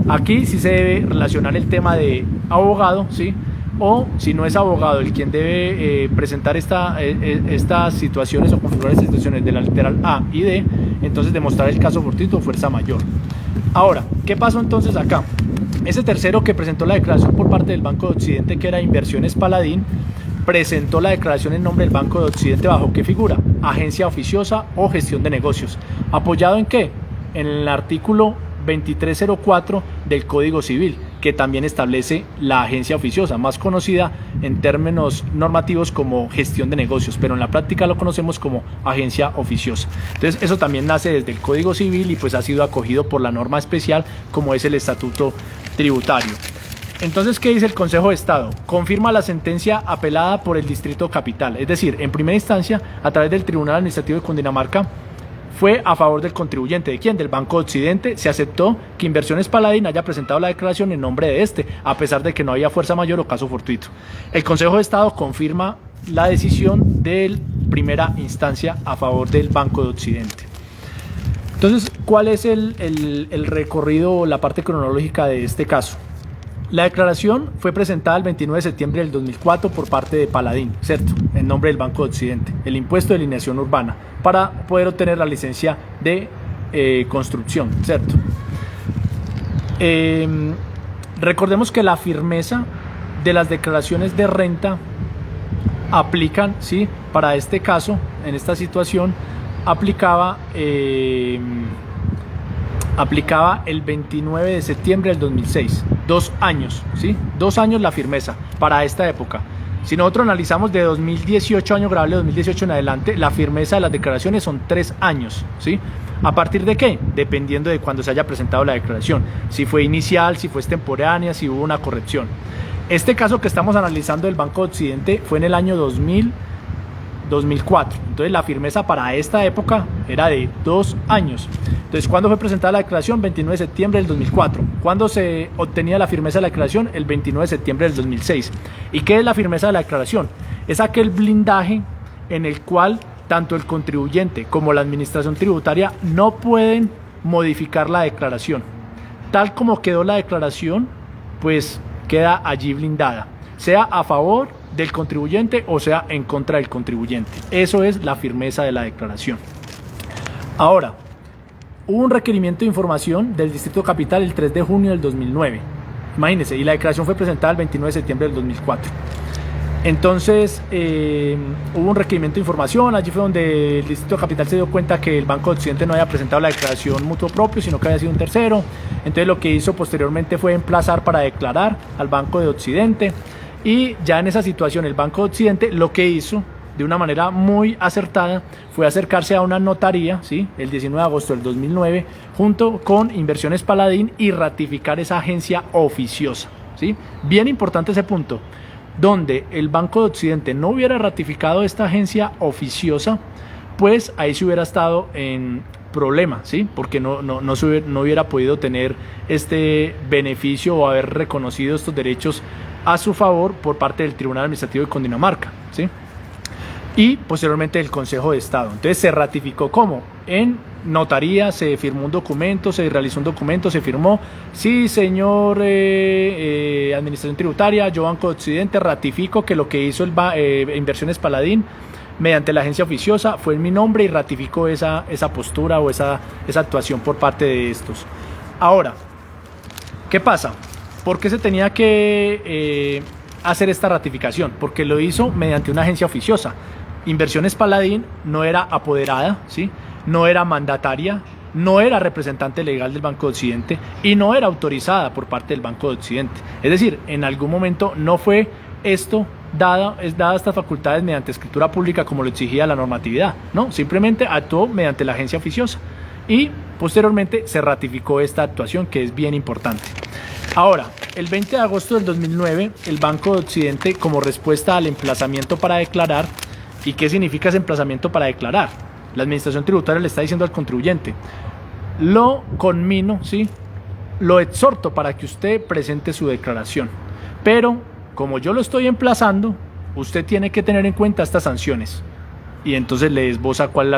aquí sí se debe relacionar el tema de abogado, ¿sí? O si no es abogado el quien debe presentar estas situaciones o configurar estas situaciones de la literal A y D, entonces demostrar el caso fortuito o fuerza mayor. Ahora, ¿qué pasó entonces acá? Ese tercero que presentó la declaración por parte del Banco de Occidente, que era Inversiones Paladín, presentó la declaración en nombre del Banco de Occidente bajo qué figura: agencia oficiosa o gestión de negocios. ¿Apoyado en qué? En el artículo 2304 del Código Civil, que también establece la agencia oficiosa, más conocida en términos normativos como gestión de negocios, pero en la práctica lo conocemos como agencia oficiosa. Entonces eso también nace desde el Código Civil y pues ha sido acogido por la norma especial como es el Estatuto Tributario. Entonces, ¿qué dice el Consejo de Estado? Confirma la sentencia apelada por el Distrito Capital, es decir, en primera instancia, a través del Tribunal Administrativo de Cundinamarca, fue a favor del contribuyente. ¿De quién? Del Banco de Occidente. Se aceptó que Inversiones Paladín haya presentado la declaración en nombre de este, a pesar de que no había fuerza mayor o caso fortuito. El Consejo de Estado confirma la decisión de primera instancia a favor del Banco de Occidente. Entonces, ¿cuál es el recorrido o la parte cronológica de este caso? La declaración fue presentada el 29 de septiembre del 2004 por parte de Paladín, ¿cierto? En nombre del Banco de Occidente, el impuesto de alineación urbana, para poder obtener la licencia de construcción, ¿cierto? Recordemos que la firmeza de las declaraciones de renta aplican, ¿sí? Para este caso, en esta situación, aplicaba el 29 de septiembre del 2006, 2 años, ¿sí? 2 años la firmeza para esta época. Si nosotros analizamos de 2018, año grabable de 2018 en adelante, la firmeza de las declaraciones son 3 años, ¿sí? ¿A partir de qué? Dependiendo de cuándo se haya presentado la declaración, si fue inicial, si fue extemporánea, si hubo una corrección. Este caso que estamos analizando del Banco de Occidente fue en el año 2004. Entonces la firmeza para esta época era de 2 años. Entonces, ¿cuándo fue presentada la declaración? 29 de septiembre del 2004. ¿Cuándo se obtenía la firmeza de la declaración? El 29 de septiembre del 2006. ¿Y qué es la firmeza de la declaración? Es aquel blindaje en el cual tanto el contribuyente como la administración tributaria no pueden modificar la declaración. Tal como quedó la declaración, pues queda allí blindada, sea a favor del contribuyente o sea en contra del contribuyente. Eso es la firmeza de la declaración. Ahora, hubo un requerimiento de información del Distrito Capital el 3 de junio del 2009. Imagínense, y la declaración fue presentada el 29 de septiembre del 2004. Entonces, hubo un requerimiento de información. Allí fue donde el Distrito Capital se dio cuenta que el Banco de Occidente no había presentado la declaración mutuo propio, sino que había sido un tercero. Entonces, lo que hizo posteriormente fue emplazar para declarar al Banco de Occidente. Y ya en esa situación, el Banco de Occidente lo que hizo de una manera muy acertada fue acercarse a una notaría, ¿sí? El 19 de agosto del 2009 junto con Inversiones Paladín y ratificar esa agencia oficiosa, ¿sí? Bien importante ese punto. Donde el Banco de Occidente no hubiera ratificado esta agencia oficiosa, pues ahí se hubiera estado en problema, ¿sí? Porque no hubiera podido tener este beneficio o haber reconocido estos derechos a su favor por parte del Tribunal Administrativo de Cundinamarca, ¿sí? Y posteriormente el Consejo de Estado. Entonces se ratificó ¿cómo? En notaría, se firmó un documento, se realizó un documento, se firmó: sí, señor Administración Tributaria, yo Banco de Occidente ratifico que lo que hizo Inversiones Paladín mediante la agencia oficiosa fue en mi nombre, y ratificó esa postura o esa actuación por parte de estos. Ahora, ¿qué pasa? ¿Por qué se tenía que hacer esta ratificación? Porque lo hizo mediante una agencia oficiosa. Inversiones Paladín no era apoderada, ¿sí? No era mandataria, no era representante legal del Banco de Occidente y no era autorizada por parte del Banco de Occidente. Es decir, en algún momento no fue esto dada estas facultades mediante escritura pública como lo exigía la normatividad, no, simplemente actuó mediante la agencia oficiosa y posteriormente se ratificó esta actuación, que es bien importante. Ahora, el 20 de agosto del 2009, el Banco de Occidente, como respuesta al emplazamiento para declarar. ¿Y qué significa ese emplazamiento para declarar? La Administración Tributaria le está diciendo al contribuyente: lo conmino, ¿sí? Lo exhorto para que usted presente su declaración. Pero, como yo lo estoy emplazando, usted tiene que tener en cuenta estas sanciones. Y entonces le esboza cuál es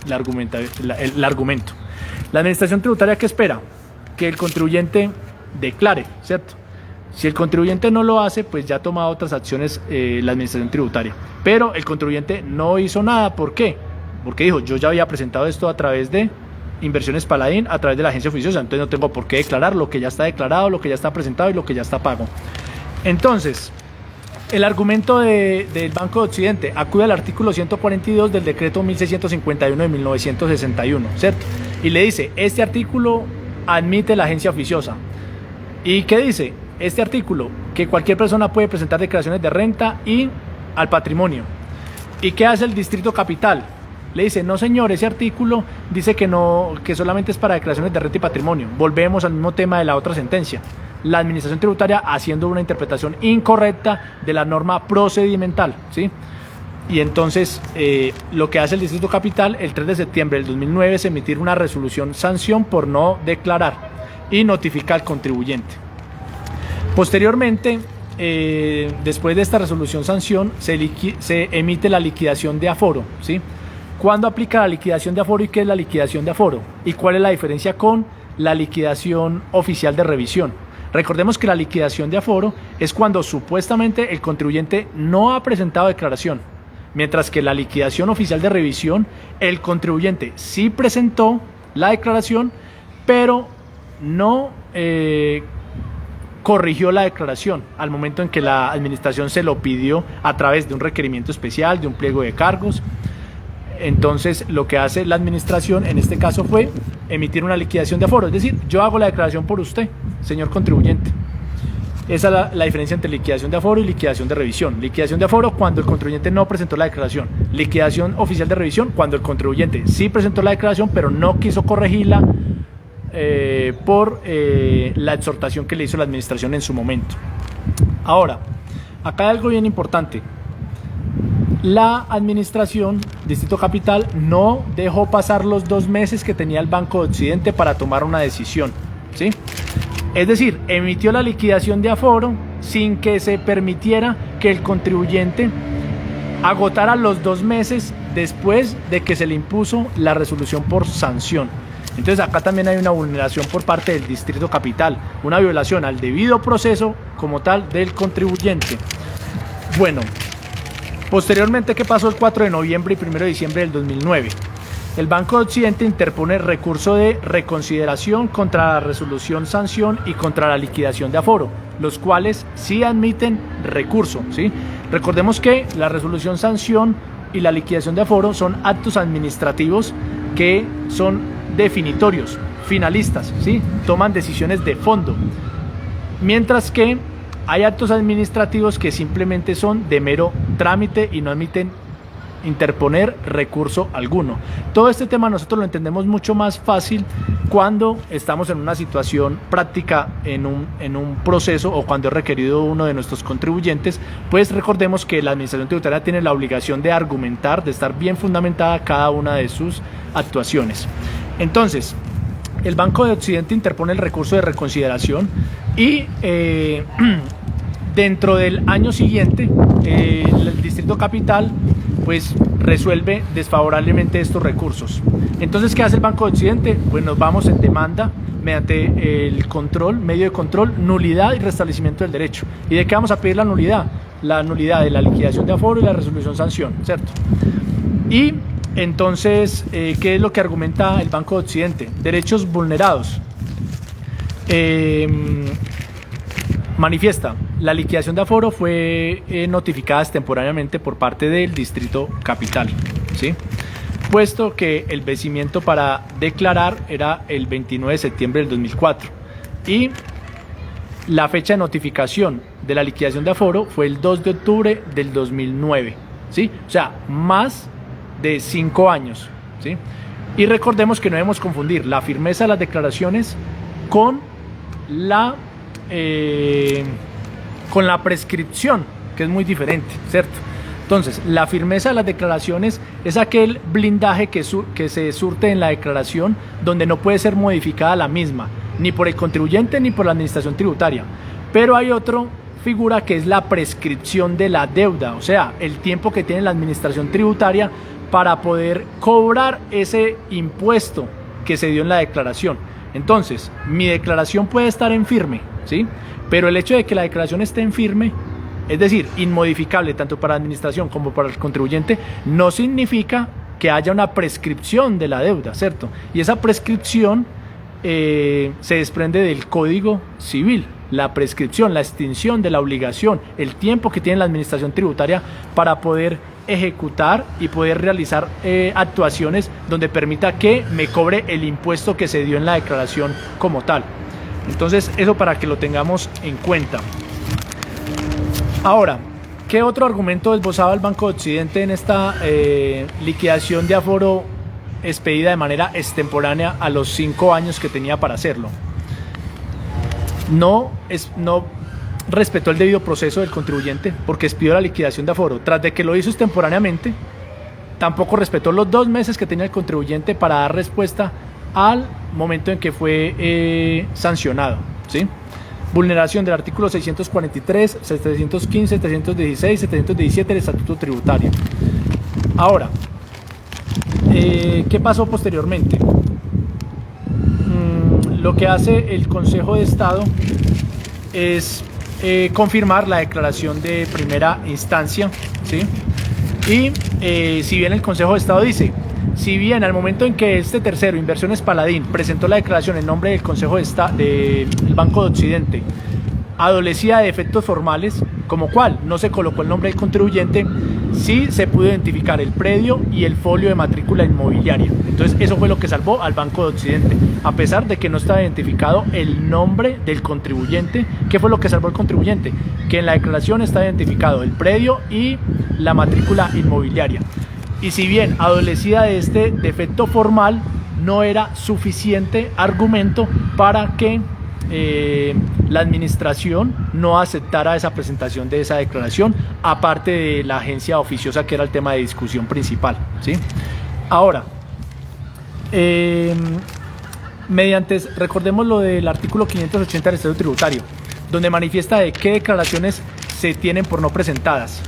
el argumento. La administración tributaria, ¿qué espera? Que el contribuyente declare, ¿cierto? Si el contribuyente no lo hace, pues ya ha tomado otras acciones la administración tributaria. Pero el contribuyente no hizo nada. ¿Por qué? Porque dijo, yo ya había presentado esto a través de Inversiones Paladín, a través de la agencia oficiosa, entonces no tengo por qué declarar lo que ya está declarado, lo que ya está presentado y lo que ya está pago. Entonces, el argumento del Banco de Occidente acude al artículo 142 del decreto 1651 de 1961, ¿cierto? Y le dice, este artículo admite la agencia oficiosa. ¿Y qué dice? Este artículo, que cualquier persona puede presentar declaraciones de renta y al patrimonio. ¿Y qué hace el Distrito Capital? Le dice, no señor, ese artículo dice que no, que solamente es para declaraciones de renta y patrimonio. Volvemos al mismo tema de la otra sentencia. La administración tributaria haciendo una interpretación incorrecta de la norma procedimental, ¿sí? Y entonces lo que hace el Distrito Capital, el 3 de septiembre del 2009 es emitir una resolución sanción por no declarar y notifica al contribuyente. Posteriormente, después de esta resolución sanción, se emite la liquidación de aforo, ¿sí? ¿Cuándo aplica la liquidación de aforo y qué es la liquidación de aforo? ¿Y cuál es la diferencia con la liquidación oficial de revisión? Recordemos que la liquidación de aforo es cuando supuestamente el contribuyente no ha presentado declaración, mientras que la liquidación oficial de revisión, el contribuyente sí presentó la declaración, pero no corrigió la declaración al momento en que la administración se lo pidió a través de un requerimiento especial, de un pliego de cargos. Entonces lo que hace la administración en este caso fue emitir una liquidación de aforo, es decir, yo hago la declaración por usted, señor contribuyente. Esa es la diferencia entre liquidación de aforo y liquidación de revisión. Liquidación de aforo cuando el contribuyente no presentó la declaración. Liquidación oficial de revisión cuando el contribuyente sí presentó la declaración pero no quiso corregirla por la exhortación que le hizo la administración en su momento. Ahora, acá hay algo bien importante. La administración, Distrito Capital, no dejó pasar los 2 meses que tenía el Banco de Occidente para tomar una decisión, ¿sí? Es decir, emitió la liquidación de aforo sin que se permitiera que el contribuyente agotara los 2 meses después de que se le impuso la resolución por sanción. Entonces acá también hay una vulneración por parte del Distrito Capital, una violación al debido proceso como tal del contribuyente. Bueno, posteriormente, ¿qué pasó el 4 de noviembre y 1 de diciembre del 2009? El Banco de Occidente interpone recurso de reconsideración contra la resolución sanción y contra la liquidación de aforo, los cuales sí admiten recurso, ¿sí? Recordemos que la resolución sanción y la liquidación de aforo son actos administrativos que son definitorios, finalistas, ¿sí? Toman decisiones de fondo, mientras que hay actos administrativos que simplemente son de mero trámite y no admiten interponer recurso alguno. Todo este tema nosotros lo entendemos mucho más fácil cuando estamos en una situación práctica en un proceso o cuando es requerido uno de nuestros contribuyentes, pues recordemos que la administración tributaria tiene la obligación de argumentar, de estar bien fundamentada cada una de sus actuaciones. Entonces, el Banco de Occidente interpone el recurso de reconsideración y dentro del año siguiente el Distrito Capital pues resuelve desfavorablemente estos recursos. Entonces, ¿qué hace el Banco de Occidente? Pues nos vamos en demanda mediante el control, medio de control, nulidad y restablecimiento del derecho. ¿Y de qué vamos a pedir la nulidad? La nulidad de la liquidación de aforo y la resolución sanción, ¿cierto? Y entonces, ¿qué es lo que argumenta el Banco de Occidente? Derechos vulnerados. Manifiesta, la liquidación de aforo fue notificada extemporáneamente por parte del Distrito Capital, ¿sí? Puesto que el vencimiento para declarar era el 29 de septiembre del 2004 y la fecha de notificación de la liquidación de aforo fue el 2 de octubre del 2009, ¿sí? O sea, más de 5 años, ¿sí? Y recordemos que no debemos confundir la firmeza de las declaraciones con la prescripción, que es muy diferente, ¿cierto? Entonces, la firmeza de las declaraciones es aquel blindaje que se surte en la declaración donde no puede ser modificada la misma, ni por el contribuyente ni por la administración tributaria. Pero hay otra figura que es la prescripción de la deuda, o sea, el tiempo que tiene la administración tributaria para poder cobrar ese impuesto que se dio en la declaración. Entonces, mi declaración puede estar en firme, ¿sí? Pero el hecho de que la declaración esté en firme, es decir, inmodificable tanto para la administración como para el contribuyente, no significa que haya una prescripción de la deuda, ¿cierto? Y esa prescripción se desprende del Código Civil, la prescripción, la extinción de la obligación, el tiempo que tiene la administración tributaria para poder ejecutar y poder realizar actuaciones donde permita que me cobre el impuesto que se dio en la declaración como tal. Entonces, eso para que lo tengamos en cuenta. Ahora, ¿qué otro argumento esbozaba el Banco de Occidente en esta liquidación de aforo expedida de manera extemporánea a los 5 años que tenía para hacerlo? No respetó el debido proceso del contribuyente porque expidió la liquidación de aforo. Tras de que lo hizo extemporáneamente, tampoco respetó los 2 meses que tenía el contribuyente para dar respuesta al momento en que fue sancionado, ¿sí? Vulneración del artículo 643, 715, 716, 717 del Estatuto Tributario. Ahora, ¿qué pasó posteriormente? Lo que hace el Consejo de Estado es confirmar la declaración de primera instancia, ¿sí? Y si bien el Consejo de Estado dice, si bien al momento en que este tercero, Inversiones Paladín, presentó la declaración en nombre del Consejo del Banco de Occidente, adolecía de efectos formales, como cual no se colocó el nombre del contribuyente, sí se pudo identificar el predio y el folio de matrícula inmobiliaria. Entonces eso fue lo que salvó al Banco de Occidente, a pesar de que no estaba identificado el nombre del contribuyente. ¿Qué fue lo que salvó al contribuyente? Que en la declaración está identificado el predio y la matrícula inmobiliaria. Y si bien adolecía de este defecto formal, no era suficiente argumento para que la administración no aceptara esa presentación de esa declaración, aparte de la agencia oficiosa, que era el tema de discusión principal, ¿sí? Ahora, recordemos lo del artículo 580 del Estatuto Tributario, donde manifiesta de qué declaraciones se tienen por no presentadas.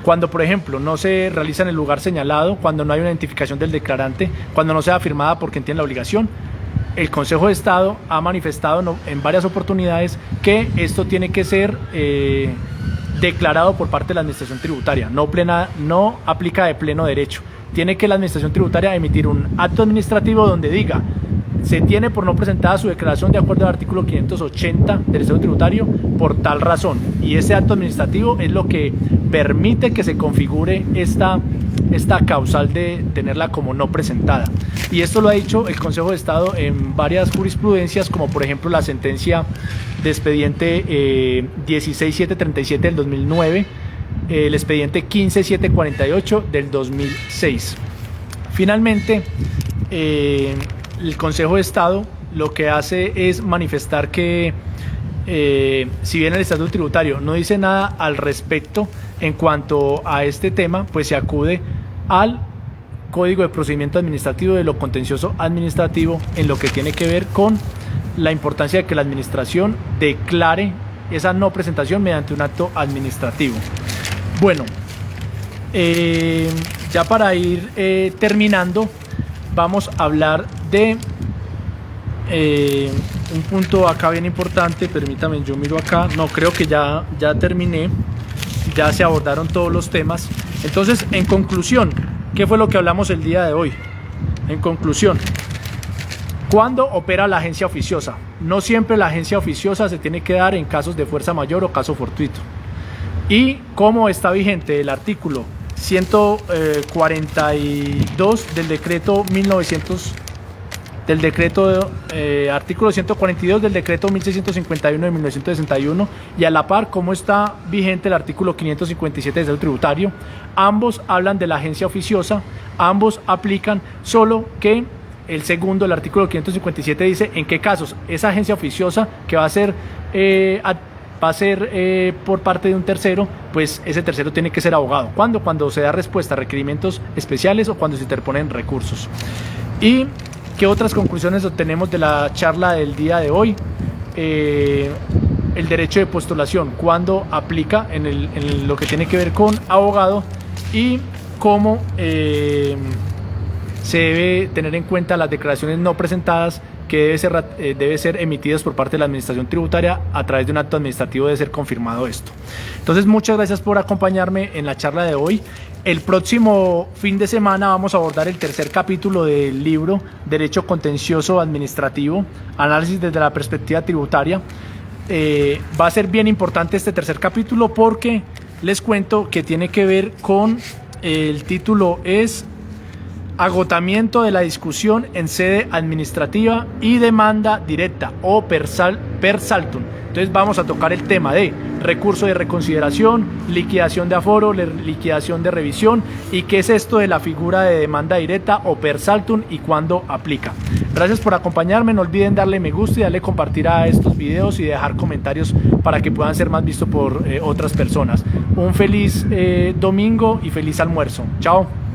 Cuando, por ejemplo, no se realiza en el lugar señalado, cuando no hay una identificación del declarante, cuando no sea firmada por quien tiene la obligación, el Consejo de Estado ha manifestado en varias oportunidades que esto tiene que ser declarado por parte de la Administración Tributaria, no aplica de pleno derecho. Tiene que la Administración Tributaria emitir un acto administrativo donde diga: se tiene por no presentada su declaración de acuerdo al artículo 580 del Estatuto Tributario por tal razón. Y ese acto administrativo es lo que permite que se configure esta causal de tenerla como no presentada. Y esto lo ha dicho el Consejo de Estado en varias jurisprudencias, como por ejemplo la sentencia de expediente 16737 del 2009, el expediente 15748 del 2006. Finalmente, el Consejo de Estado lo que hace es manifestar que si bien el Estatuto Tributario no dice nada al respecto en cuanto a este tema, pues se acude al Código de Procedimiento Administrativo de lo Contencioso Administrativo en lo que tiene que ver con la importancia de que la administración declare esa no presentación mediante un acto administrativo. Bueno, ya para ir terminando, vamos a hablar de un punto acá bien importante. Permítame, yo miro acá. No, creo que ya terminé. Ya se abordaron todos los temas. Entonces, en conclusión, ¿qué fue lo que hablamos el día de hoy? En conclusión, ¿cuándo opera la agencia oficiosa? No siempre la agencia oficiosa se tiene que dar en casos de fuerza mayor o caso fortuito. ¿Y cómo está vigente el artículo 142 del decreto 1900? Artículo 142 del decreto 1651 de 1961, y a la par cómo está vigente el artículo 557 del Estatuto Tributario. Ambos hablan de la agencia oficiosa, ambos aplican, solo que el segundo, el artículo 557, dice en qué casos esa agencia oficiosa que va a ser va a ser por parte de un tercero, pues ese tercero tiene que ser abogado. ¿Cuándo? Cuando se da respuesta a requerimientos especiales o cuando se interponen recursos. ¿Y qué otras conclusiones obtenemos de la charla del día de hoy? El derecho de postulación, cuándo aplica en lo que tiene que ver con abogado, y cómo se debe tener en cuenta las declaraciones no presentadas que debe ser emitidas por parte de la administración tributaria a través de un acto administrativo. Debe ser confirmado esto. Entonces, muchas gracias por acompañarme en la charla de hoy. El próximo fin de semana vamos a abordar el tercer capítulo del libro Derecho Contencioso Administrativo, análisis desde la perspectiva tributaria. Va a ser bien importante este tercer capítulo porque les cuento que tiene que ver con, el título es agotamiento de la discusión en sede administrativa y demanda directa o per saltum. Entonces vamos a tocar el tema de recurso de reconsideración, liquidación de aforo, liquidación de revisión, y qué es esto de la figura de demanda directa o per saltum y cuándo aplica. Gracias por acompañarme, no olviden darle me gusta y darle compartir a estos videos y dejar comentarios para que puedan ser más vistos por otras personas. Un feliz domingo y feliz almuerzo. Chao.